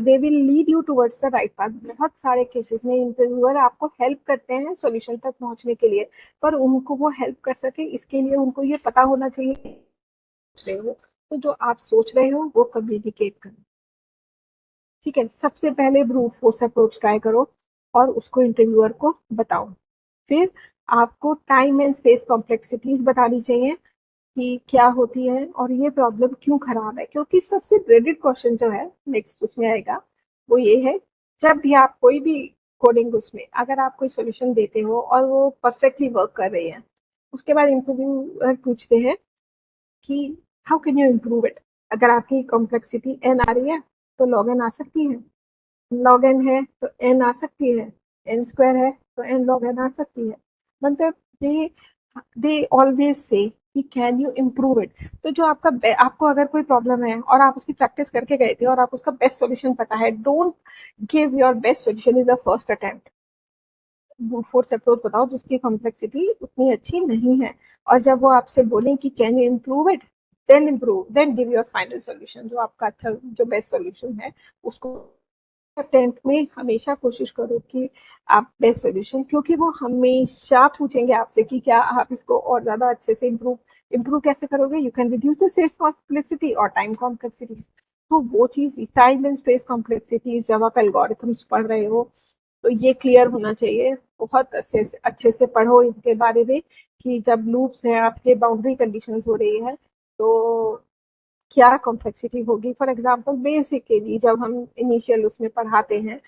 S3: they will lead you towards the right path. बहुत सारे केसेस में इंटरव्यूअर आपको हेल्प करते हैं सॉल्यूशन तक पहुंचने के लिए, पर उनको वो हेल्प कर सके इसके लिए उनको ये पता होना चाहिए रहे हो, तो जो आप सोच रहे हो वो कम्युनिकेट करो. ठीक है, सबसे पहले ब्रूट फोर्स अप्रोच ट्राई करो और उसको इंटरव्यूअर को बताओ. फिर आपको टाइम एंड स्पेस कॉम्प्लेक्सिटीज बतानी चाहिए कि क्या होती है और ये प्रॉब्लम क्यों खराब है, क्योंकि सबसे ड्रेडेड क्वेश्चन जो है नेक्स्ट उसमें आएगा वो ये है, जब भी आप कोई भी कोडिंग उसमें अगर आप कोई सोल्यूशन देते हो और वो परफेक्टली वर्क कर रही है, उसके बाद इंटरव्यूअर पूछते हैं कि how can you improve it. अगर आपकी कॉम्प्लेक्सिटी एन आ रही है तो लॉग एन आ सकती है, लॉग एन है तो एन आ सकती है, एन स्क्वायर है तो एन लॉग एन आ सकती है. मतलब दे दे ऑलवेज से कि कैन यू इम्प्रूव इट. तो जो आपको अगर कोई प्रॉब्लम है और आप उसकी प्रैक्टिस करके गए थे और आप उसका बेस्ट सॉल्यूशन पता है, don't give your best solution in the first attempt. Force approach बताओ जिसकी कॉम्प्लेक्सिटी उतनी अच्छी नहीं है, और जब वो आपसे बोलें कि can you improve it, then give your final solution, जो आपका अच्छा जो बेस्ट सॉल्यूशन है उसको. अटेम्प्ट में हमेशा कोशिश करो कि आप बेस्ट सॉल्यूशन, क्योंकि वो हमेशा पूछेंगे आपसे कि क्या आप इसको और ज़्यादा अच्छे से इम्प्रूव कैसे करोगे. You can reduce the space complexity और टाइम कॉम्प्लेक्सिटीज. तो वो चीज़ टाइम एंड स्पेस कॉम्प्लेक्सिटीज जब आप एल्गोरिथम्स पढ़ रहे हो तो ये क्लियर होना चाहिए. बहुत अच्छे से पढ़ो इनके बारे में कि जब लूप्स हैं, आपके बाउंड्री कंडीशंस हो रही है तो क्या कॉम्प्लेक्सिटी होगी. फॉर एग्जांपल बेसिकली जब हम इनिशियल उसमें पढ़ाते हैं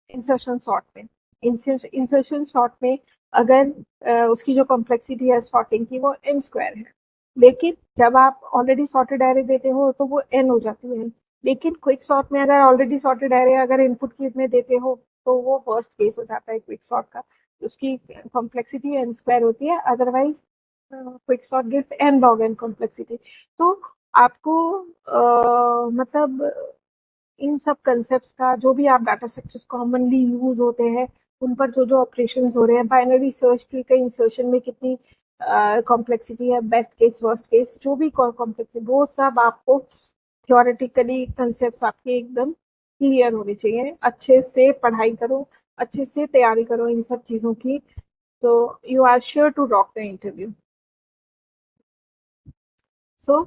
S3: इंसर्शन सॉर्ट में, इंसर्शन सॉर्ट में अगर उसकी जो कॉम्प्लेक्सिटी है सॉर्टिंग की वो एन स्क्वायर है, लेकिन जब आप ऑलरेडी सॉर्टेड एरे देते हो तो वो एन हो जाती है. लेकिन क्विक सॉर्ट में अगर ऑलरेडी सॉर्टेड एरे अगर इनपुट की में देते हो तो वो वर्स्ट केस हो जाता है क्विक सॉर्ट का, उसकी कॉम्प्लेक्सिटी एन स्क्वायर होती है. Otherwise quick sort gives n log n complexity. तो आपको मतलब इन सब कंसेप्ट्स का जो भी आप डाटा स्ट्रक्चर्स कॉमनली यूज होते हैं उन पर जो जो ऑपरेशंस हो रहे हैं, बाइनरी सर्च ट्री का इंसर्शन में कितनी कॉम्प्लेक्सिटी है, बेस्ट केस वर्स्ट केस जो भी कॉम्प्लेक्सिटी, वो सब आपको थियोरेटिकली कंसेप्ट्स आपके एकदम क्लियर होनी चाहिए, अच्छे से पढ़ाई करो, अच्छे से तैयारी करो इन सब चीज़ों की, तो you are sure to rock the interview. So,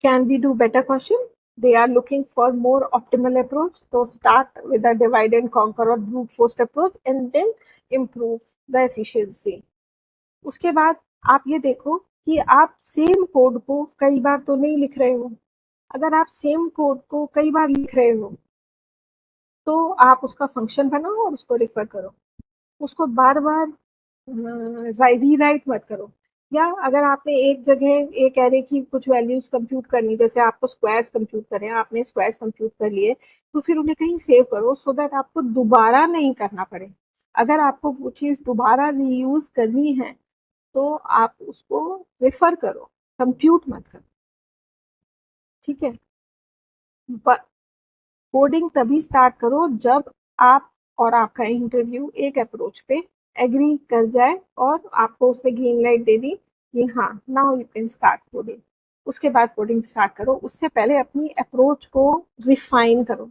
S3: can we do better question? They are looking for more optimal approach. So start with a divide and conquer or brute force approach and then improve the efficiency. उसके बाद आप ये देखो कि आप same code को कई बार तो नहीं लिख रहे हो. अगर आप सेम कोड को कई बार लिख रहे हो तो आप उसका फंक्शन बनाओ और उसको रेफर करो. उसको बार बार रीराइट मत करो. या अगर आपने एक जगह एक एरे की कुछ वैल्यूज कंप्यूट करनी, जैसे आपको स्क्वायर्स कंप्यूट करें, आपने स्क्वायर्स कंप्यूट कर लिए, तो फिर उन्हें कहीं सेव करो सो दैट आपको दोबारा नहीं करना पड़े. अगर आपको वो चीज दोबारा रीयूज करनी है तो आप उसको रेफर करो, कंप्यूट मत करो. ठीक है. कोडिंग तभी स्टार्ट करो जब आप और आपका इंटरव्यू एक अप्रोच पे एग्री कर जाए और आपको उसने ग्रीन लाइट दे दी कि हाँ now you can start coding. उसके बाद कोडिंग स्टार्ट करो. उससे पहले अपनी अप्रोच को रिफाइन करो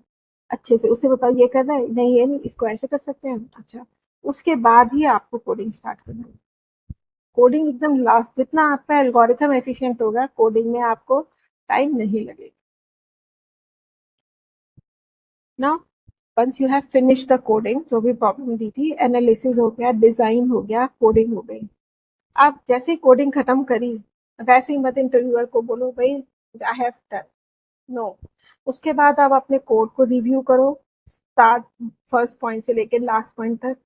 S3: अच्छे से. उसे बताओ ये करना है, नहीं ये नहीं, इसको ऐसे कर सकते हैं. अच्छा, उसके बाद ही आपको कोडिंग स्टार्ट करना है. कोडिंग एकदम लास्ट, जितना आपका एल्गोरिथम एफिशिएंट होगा कोडिंग में आपको टाइम नहीं लगेगा. ना once you have finish the coding, जो भी प्रॉब्लम दी थी, एनालिसिस हो गया, डिजाइन हो गया, कोडिंग हो गई. आप जैसे ही कोडिंग खत्म करी वैसे ही मत इंटरव्यूअर को बोलो भाई आई हैव डन. नो. उसके बाद आप अपने कोड को रिव्यू करो, स्टार्ट फर्स्ट पॉइंट से लेकर लास्ट पॉइंट तक,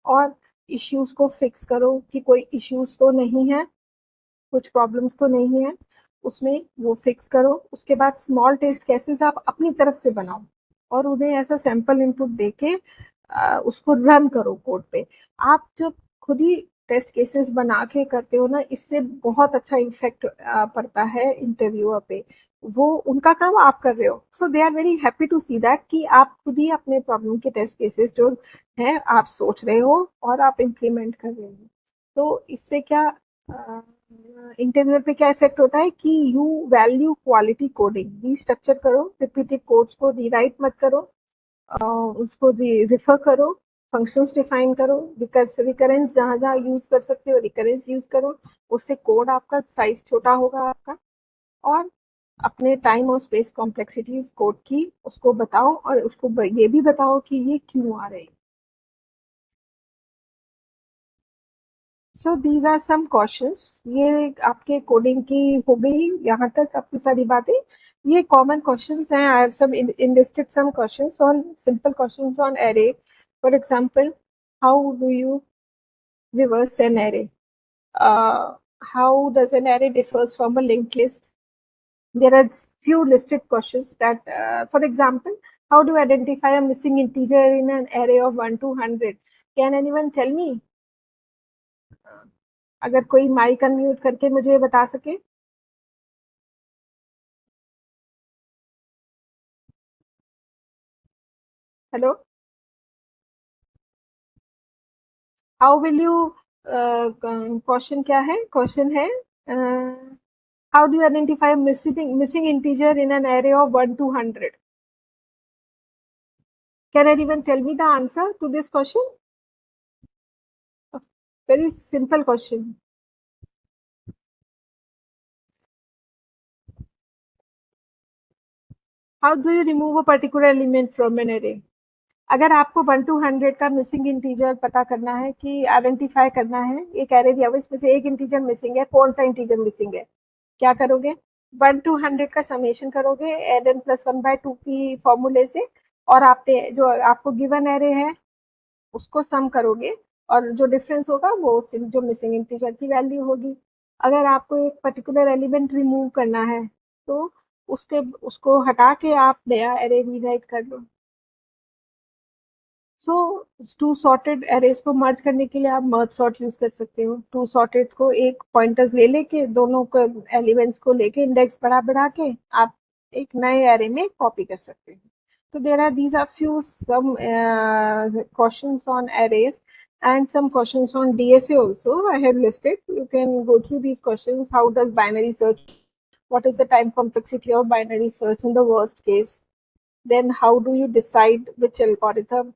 S3: और इश्यूज को फिक्स करो कि कोई इश्यूज तो नहीं है, कुछ प्रॉब्लम्स तो नहीं है उसमें, वो फिक्स करो. उसके बाद स्मॉल टेस्ट केसेस आप अपनी तरफ से बनाओ और उन्हें ऐसा सैंपल इनपुट देके उसको रन करो कोड पे. आप जब खुद ही टेस्ट केसेस बना के करते हो ना, इससे बहुत अच्छा इफेक्ट पड़ता है इंटरव्यूअर पे. वो उनका काम आप कर रहे हो, so they are very happy to see that कि आप खुद ही अपने प्रॉब्लम के टेस्ट केसेस जो हैं आप सोच रहे हो और आप इम्प्लीमेंट कर रहे हो. तो इससे क्या इंटरव्यूअर पे क्या इफेक्ट होता है कि you value quality coding. Restructure करो, रिपीटेड कोड्स को रीराइट मत करो, उसको रिफर करो, फंक्शंस डिफाइन करो, रिकरेंस जहां जहां यूज कर सकते हो रिकरेंस यूज करो. उससे कोड आपका साइज छोटा होगा आपका. और अपने टाइम और स्पेस कॉम्प्लेक्सिटीज कोड की उसको बताओ और उसको ये भी बताओ कि ये क्यों आ रहे हैं. So these are some questions. ये आपके कोडिंग की हो गई यहाँ तक आपकी सारी बातें. ये कॉमन क्वेश्चंस हैं. I have some enlisted some questions on simple questions on array. For example, how do you reverse an array? How does an array differs from a linked list? There are few listed questions that, for example, how do you identify a missing integer in an array of 1 to 100? Can anyone tell me? अगर कोई mic unmute करके मुझे बता सके. Hello. How will you, question क्या है? Question है how do you identify missing integer in an array of 1 to 100? Can anyone tell me the answer to this question? Very simple question. How do you remove a particular element from an array? अगर आपको 1 to 100 का missing integer पता करना है, कि identify करना है, एक एरे दिया हुआ इसमें से एक इंटीजर मिसिंग है, कौन सा इंटीजर मिसिंग है, क्या करोगे? 1 to 100 का समेशन करोगे एन प्लस 1/2 की फॉर्मूले से, और आपने जो आपको गिवन एरे है उसको सम करोगे और जो डिफरेंस होगा वो जो मिसिंग इंटीजर की वैल्यू होगी. अगर आपको एक पर्टिकुलर एलिमेंट रिमूव करना है तो उसको हटा के आप नया एरे रीराइट कर लो. सो टू सॉर्टेड एरेज को मर्ज करने के लिए आप मर्ज सॉर्ट यूज कर सकते हो. टू सॉर्टेड को एक पॉइंटर्स ले लेके दोनों को एलिमेंट्स को लेके इंडेक्स बढ़ा बढ़ा के आप एक नए एरे में कॉपी कर सकते हो. तो there are these are few some questions on arrays and some questions on DSA also I have listed. You can go through these questions. How does binary search? What is the time complexity of binary search in the worst case? then how do you decide which algorithm,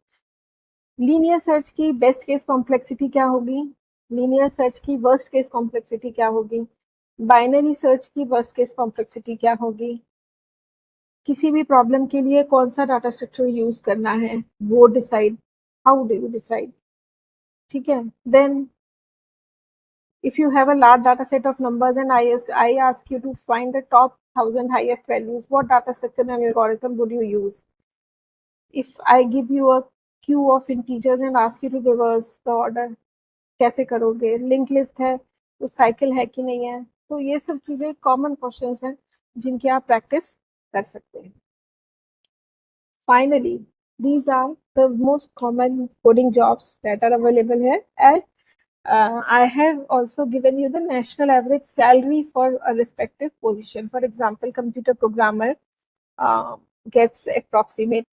S3: linear search की best case complexity क्या होगी, linear search की worst case complexity क्या होगी, binary search की worst case complexity क्या होगी, किसी भी प्रॉब्लम के लिए कौन सा डाटा स्ट्रक्चर यूज करना है वो decide, how do you decide, ठीक है। Then if you have a large data set of numbers and I ask you to find the top 1000 highest values, what data structure and algorithm would you use? If I give you a queue of integers and ask you to reverse the order, कैसे करोगे, link list है तो cycle है कि नहीं है, तो ये सब चीजें कॉमन क्वेश्चंस हैं जिनकी आप प्रैक्टिस कर सकते हैं। Finally these are the most common coding jobs that are available here, and I have also given you the national average salary for a respective position. For example, computer programmer gets approximate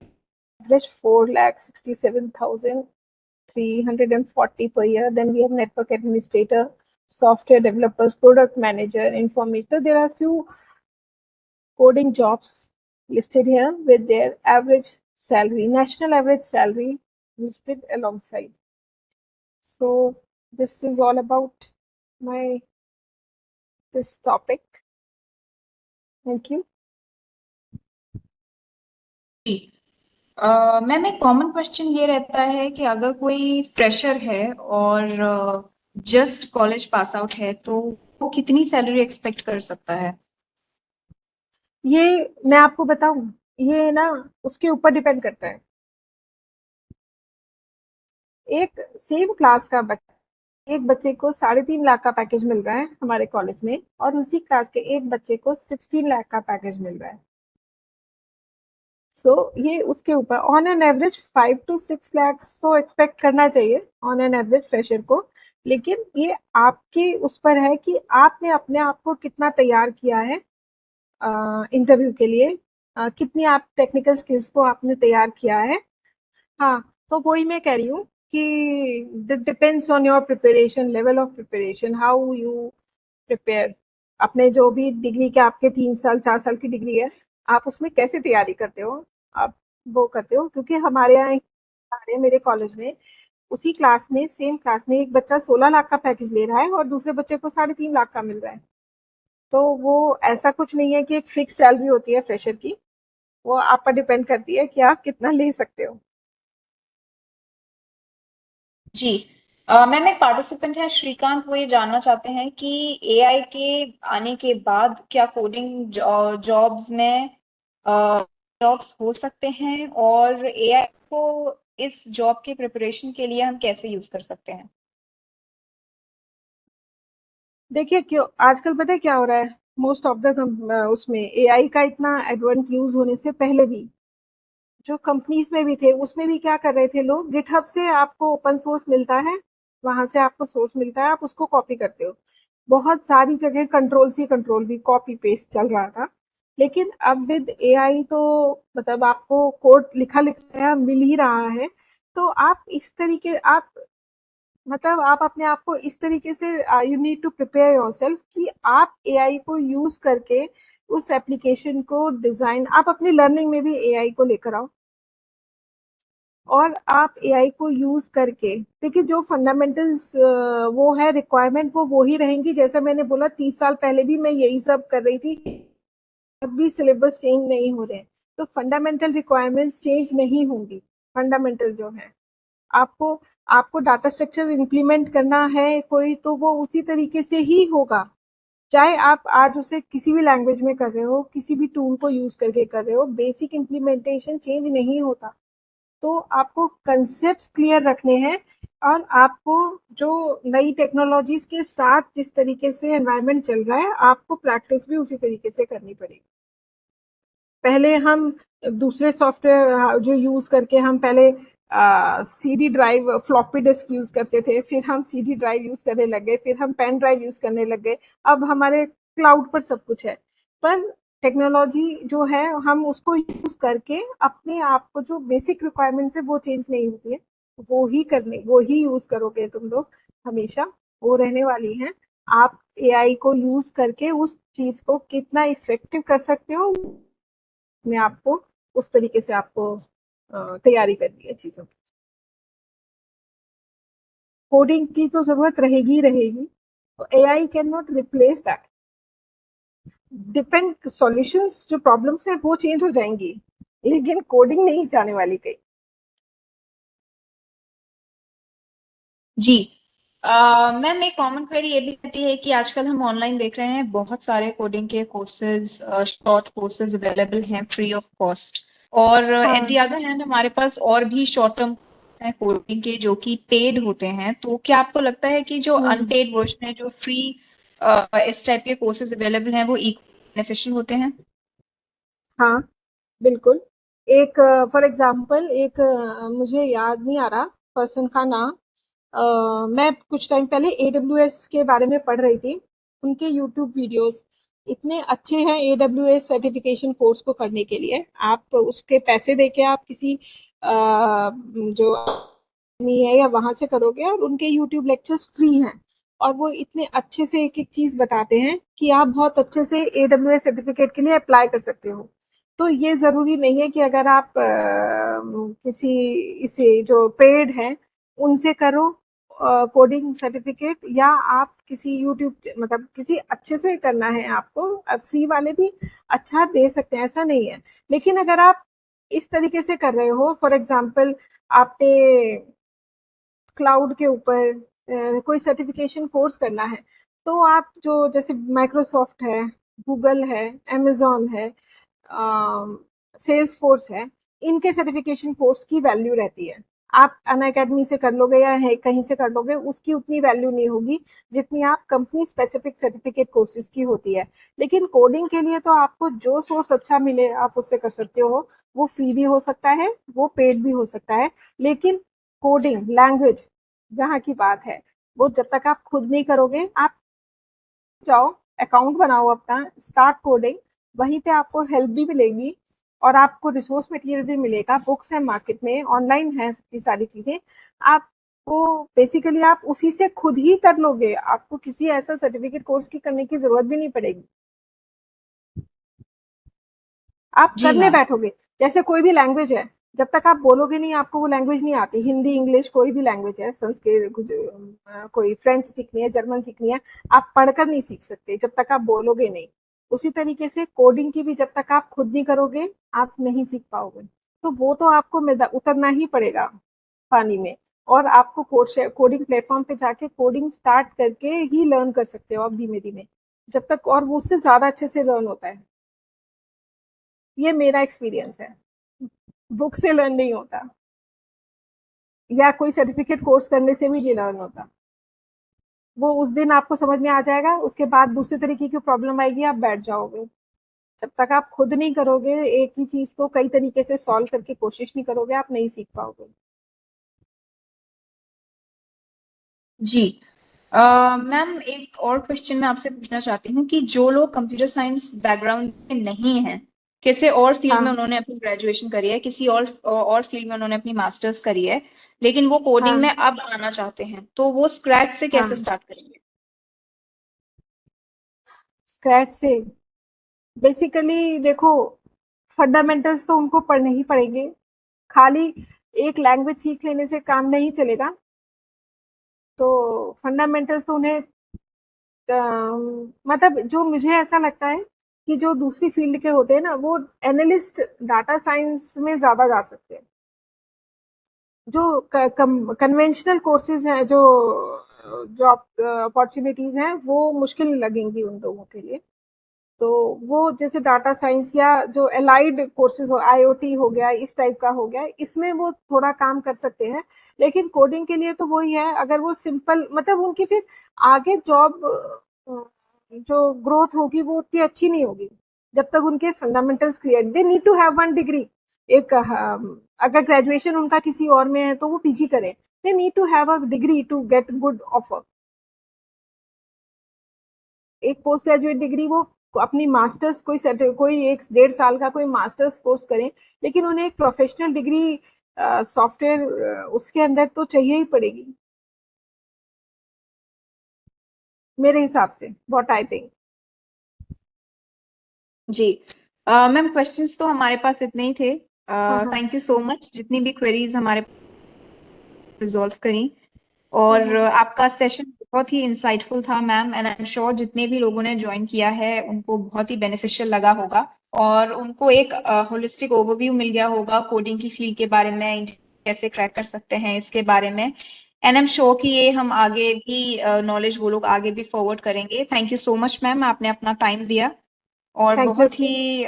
S3: average 4,67,340 per year. Then we have network administrator, software developers, product manager, information. So there are few coding jobs listed here with their average salary, national average salary listed alongside. So this is all about this topic. Thank you.
S1: जी ma'am, एक common question ये रहता है कि अगर कोई fresher है और जस्ट कॉलेज पास आउट है तो वो कितनी सैलरी एक्सपेक्ट कर सकता है?
S3: ये मैं आपको बताऊं, ये ना उसके ऊपर डिपेंड करता है। एक सेम क्लास का बच्चा, एक बच्चे को 3.5 लाख का पैकेज मिल रहा है हमारे कॉलेज में, और उसी क्लास के एक बच्चे को 16 लाख का पैकेज मिल रहा है। सो ये उसके ऊपर on an average 5 to 6 lakh तो एक्सपेक्ट करना चाहिए ऑन एन एवरेज फ्रेशर को, लेकिन ये आपके उस पर है कि आपने अपने आप को कितना तैयार किया है इंटरव्यू के लिए, कितनी आप टेक्निकल स्किल्स को आपने तैयार किया है। हाँ, तो वही मैं कह रही हूँ कि depends on your preparation, level of preparation, how you prepare. अपने जो भी डिग्री के आपके 3 साल 4 साल की डिग्री है, आप उसमें कैसे तैयारी करते हो, आप वो करते हो। क्योंकि हमारे यहाँ मेरे कॉलेज में उसी क्लास में, सेम क्लास में, एक बच्चा 16 लाख का पैकेज ले रहा है और दूसरे बच्चे को 3.5 लाख का मिल रहा है। तो वो ऐसा कुछ नहीं है कि एक फिक्स सैलरी होती है फ्रेशर की, वो आप पर डिपेंड करती है कि आप कितना ले सकते हो।
S1: जी मैम, एक पार्टिसिपेंट है श्रीकांत, वो ये जानना चाहते हैं कि एआई के आने के बाद क्या कोडिंग जॉब्स में जॉब्स हो सकते हैं, और एआई को इस जॉब के प्रिपरेशन के लिए हम कैसे यूज कर सकते हैं?
S3: देखिए, क्यों आजकल पता है क्या हो रहा है, मोस्ट ऑफ द उसमें एआई का इतना एडवांस यूज होने से पहले भी जो कंपनीज में भी थे, उसमें भी क्या कर रहे थे लोग, गिटहब से आपको ओपन सोर्स मिलता है, वहां से आपको सोर्स मिलता है, आप उसको कॉपी करते हो। बहुत सारी जगह कंट्रोल सी कंट्रोल भी, कॉपी पेस्ट चल रहा था। लेकिन अब विद एआई तो मतलब आपको कोड लिखा लिखा मिल ही रहा है। तो आप इस तरीके, आप मतलब आप अपने आप को इस तरीके से, you need to prepare yourself कि आप एआई को यूज करके उस एप्लीकेशन को डिजाइन, आप अपनी लर्निंग में भी एआई को लेकर आओ, और आप एआई को यूज करके देखिए, जो फंडामेंटल्स वो है रिक्वायरमेंट, वो ही रहेंगी। जैसा मैंने बोला, 30 साल पहले भी मैं यही सब कर रही थी, अब भी सिलेबस चेंज नहीं हो रहे हैं, तो फंडामेंटल रिक्वायरमेंट्स चेंज नहीं होंगी। फंडामेंटल जो है, आपको आपको डाटा स्ट्रक्चर इम्प्लीमेंट करना है कोई, तो वो उसी तरीके से ही होगा, चाहे आप आज उसे किसी भी लैंग्वेज में कर रहे हो, किसी भी टूल को यूज करके कर रहे हो, बेसिक इम्प्लीमेंटेशन चेंज नहीं होता। तो आपको कंसेप्ट क्लियर रखने हैं, और आपको जो नई टेक्नोलॉजीज के साथ जिस तरीके से एनवायरनमेंट चल रहा है, आपको प्रैक्टिस भी उसी तरीके से करनी पड़ेगी। पहले हम दूसरे सॉफ्टवेयर जो यूज करके, हम पहले CD drive, floppy disk use करते थे, फिर हम सीडी ड्राइव यूज करने लगे, फिर हम पेन ड्राइव यूज करने लगे, अब हमारे क्लाउड पर सब कुछ है। पर टेक्नोलॉजी जो है, हम उसको यूज करके अपने आप को, जो बेसिक रिक्वायरमेंट्स है वो चेंज नहीं होती है, वो ही यूज करोगे तुम लोग हमेशा, वो रहने वाली है। आप एआई को यूज करके उस चीज को कितना इफेक्टिव कर सकते हो, अपने आप को उस तरीके से आपको तैयारी करनी है चीजों की। कोडिंग की तो जरूरत रहेगी ही रहेगी, AI can not replace that. Depend solutions, जो प्रॉब्लम्स हैं वो चेंज हो जाएंगी, लेकिन कोडिंग नहीं जाने वाली कहीं।
S1: जी। मैम एक कॉमन क्वेरी ये भी रहती है कि आजकल हम ऑनलाइन देख रहे हैं बहुत सारे कोडिंग के कोर्सेज, शॉर्ट कोर्सेज अवेलेबल हैं फ्री ऑफ कॉस्ट, और एट द
S3: हाँ।
S1: अदर हैंड हमारे पास और भी शॉर्ट टर्म हैं कोडिंग के जो कि पेड होते हैं। तो क्या आपको लगता है कि जो
S3: हम्म।
S1: अनपेड वर्जन है, जो फ्री इस टाइप के कोर्सेज अवेलेबल हैं, वो इक्वल बेनिफिशियल होते हैं?
S3: हाँ, बिल्कुल। एक फॉर एग्जांपल, एक मुझे याद नहीं आ रहा पर्सन का नाम। मैं कुछ टाइम पहले एडब्ल्यूएस के बारे में पढ़ रही थी। उनके यूट्यूब वीडियोस इतने अच्छे हैं एडब्ल्यूएस सर्टिफिकेशन कोर्स को करने के लिए। आप उसके पैसे देके आप किसी जो आदमी है या वहां से करोगे, और उनके यूट्यूब लेक्चर्स फ्री हैं, और वो इतने अच्छे से एक एक चीज बताते हैं कि आप बहुत अच्छे से एडब्ल्यूएस सर्टिफिकेट के लिए अप्लाई कर सकते हो। तो ये ज़रूरी नहीं है कि अगर आप किसी इसे जो पेड है उनसे करो कोडिंग सर्टिफिकेट, या आप किसी यूट्यूब, मतलब किसी अच्छे से करना है आपको, फ्री वाले भी अच्छा दे सकते हैं, ऐसा नहीं है। लेकिन अगर आप इस तरीके से कर रहे हो, फॉर एग्जांपल आपने क्लाउड के ऊपर कोई सर्टिफिकेशन कोर्स करना है, तो आप जो जैसे माइक्रोसॉफ्ट है, गूगल है, अमेजोन है, सेल्स फोर्स है, इनके सर्टिफिकेशन कोर्स की वैल्यू रहती है। आप अन अकेडमी से कर लोगे या है कहीं से कर लोगे, उसकी उतनी वैल्यू नहीं होगी जितनी आप कंपनी स्पेसिफिक सर्टिफिकेट कोर्सेज की होती है। लेकिन कोडिंग के लिए तो आपको जो सोर्स अच्छा मिले आप उससे कर सकते हो। वो फ्री भी हो सकता है, वो पेड भी हो सकता है, लेकिन कोडिंग लैंग्वेज जहाँ की बात है, वो जब तक आप खुद नहीं करोगे, आप जाओ अकाउंट बनाओ अपना, स्टार्ट कोडिंग, वहीं पे आपको हेल्प भी मिलेगी और आपको रिसोर्स मटेरियल भी मिलेगा। बुक्स हैं मार्केट में, ऑनलाइन है इतनी सारी चीजें। आपको बेसिकली आप उसी से खुद ही कर लोगे, आपको किसी ऐसा सर्टिफिकेट कोर्स की करने की जरूरत भी नहीं पड़ेगी। आप
S1: जी
S3: करने
S1: मैम।
S3: बैठोगे, जैसे कोई भी लैंग्वेज है, जब तक आप बोलोगे नहीं आपको वो लैंग्वेज नहीं आती। हिंदी, इंग्लिश, कोई भी लैंग्वेज है, संस्कृत, कोई फ्रेंच सीखनी है, जर्मन सीखनी है, आप पढ़कर नहीं सीख सकते जब तक आप बोलोगे नहीं। उसी तरीके से कोडिंग की भी जब तक आप खुद नहीं करोगे आप नहीं सीख पाओगे। तो वो तो आपको उतरना ही पड़ेगा पानी में, और आपको कोडिंग प्लेटफॉर्म पे जाके कोडिंग स्टार्ट करके ही लर्न कर सकते हो आप धीमे धीमे, जब तक, और वो उससे ज्यादा अच्छे से लर्न होता है। ये मेरा एक्सपीरियंस है, बुक से लर्न नहीं होता, या कोई सर्टिफिकेट कोर्स करने से भी नहीं लर्न होता। वो उस दिन आपको समझ में आ जाएगा, उसके बाद दूसरे तरीके की प्रॉब्लम आएगी, आप बैठ जाओगे। जब तक आप खुद नहीं करोगे, एक ही चीज को कई तरीके से सॉल्व करके कोशिश नहीं करोगे, आप नहीं सीख पाओगे।
S1: जी। मैम एक और क्वेश्चन मैं आपसे पूछना चाहती हूँ कि जो लोग कंप्यूटर साइंस बैकग्राउंड से नहीं हैं, किसी और फील्ड में
S3: हाँ।
S1: उन्होंने अपनी ग्रेजुएशन करी है, किसी और फील्ड में उन्होंने अपनी मास्टर्स करी है, लेकिन वो कोडिंग में
S3: हाँ।
S1: अब आना चाहते हैं, तो वो स्क्रैच से कैसे
S3: हाँ।
S1: स्टार्ट करेंगे?
S3: स्क्रैच से बेसिकली देखो, फंडामेंटल्स तो उनको पढ़ने ही पड़ेंगे। खाली एक लैंग्वेज सीख लेने से काम नहीं चलेगा, तो फंडामेंटल्स तो उन्हें मतलब जो मुझे ऐसा लगता है कि जो दूसरी फील्ड के होते हैं ना, वो एनालिस्ट डाटा साइंस में ज्यादा जा सकते हैं। जो कन्वेंशनल कोर्सेज हैं, जो जॉब अपॉर्चुनिटीज हैं, वो मुश्किल लगेंगी उन लोगों के लिए। तो वो जैसे डाटा साइंस या जो एलाइड कोर्सेज हो, आईओटी हो गया, इस टाइप का हो गया, इसमें वो थोड़ा काम कर सकते हैं। लेकिन कोडिंग के लिए तो वही है, अगर वो सिंपल, मतलब उनकी फिर आगे जॉब जो ग्रोथ होगी वो उतनी अच्छी नहीं होगी जब तक उनके fundamentals clear. They need to have one degree. एक अगर ग्रेजुएशन उनका किसी और में है तो वो पीजी करें। They need to have a degree to get good offer. एक पोस्ट ग्रेजुएट डिग्री, वो अपनी मास्टर्स कोई एक 1.5 साल का कोई मास्टर्स कोर्स करें, लेकिन उन्हें एक प्रोफेशनल डिग्री सॉफ्टवेयर उसके अंदर तो चाहिए ही पड़ेगी, मेरे हिसाब से, व्हाट आई थिंक।
S1: जी। मैम क्वेश्चंस तो हमारे पास इतने ही थे।
S3: हाँ।
S1: थैंक यू सो मच, जितनी भी क्वेरीज हमारे रिजॉल्व करी। और आपका सेशन बहुत ही इंसाइटफुल था ma'am, and I am sure जितने भी लोगों ने ज्वाइन किया है उनको बहुत ही बेनिफिशियल लगा होगा और उनको एक होलिस्टिक ओवरव्यू मिल गया होगा कोडिंग की फील्ड के बारे में, कैसे क्रैक कर सकते हैं इसके बारे में। एंड आई एम श्योर कि ये हम आगे भी नॉलेज वो लोग आगे भी फॉरवर्ड करेंगे। Thank you so much ma'am, आपने अपना टाइम दिया और
S3: थैंक यू
S1: बहुत
S3: सर,
S1: ही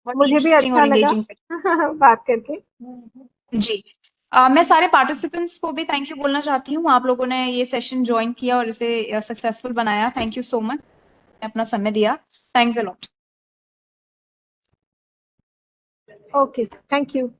S3: मुझे भी
S1: इंटरेस्टिंग और
S3: अच्छा लगा
S1: इंगेजिंग।
S3: बात करके।
S1: जी। मैं सारे पार्टिसिपेंट्स को भी थैंक यू बोलना चाहती हूँ, आप लोगों ने ये सेशन ज्वाइन किया और इसे सक्सेसफुल बनाया। थैंक यू सो मच, अपना समय दिया। Thanks a lot.
S3: Okay, thank you.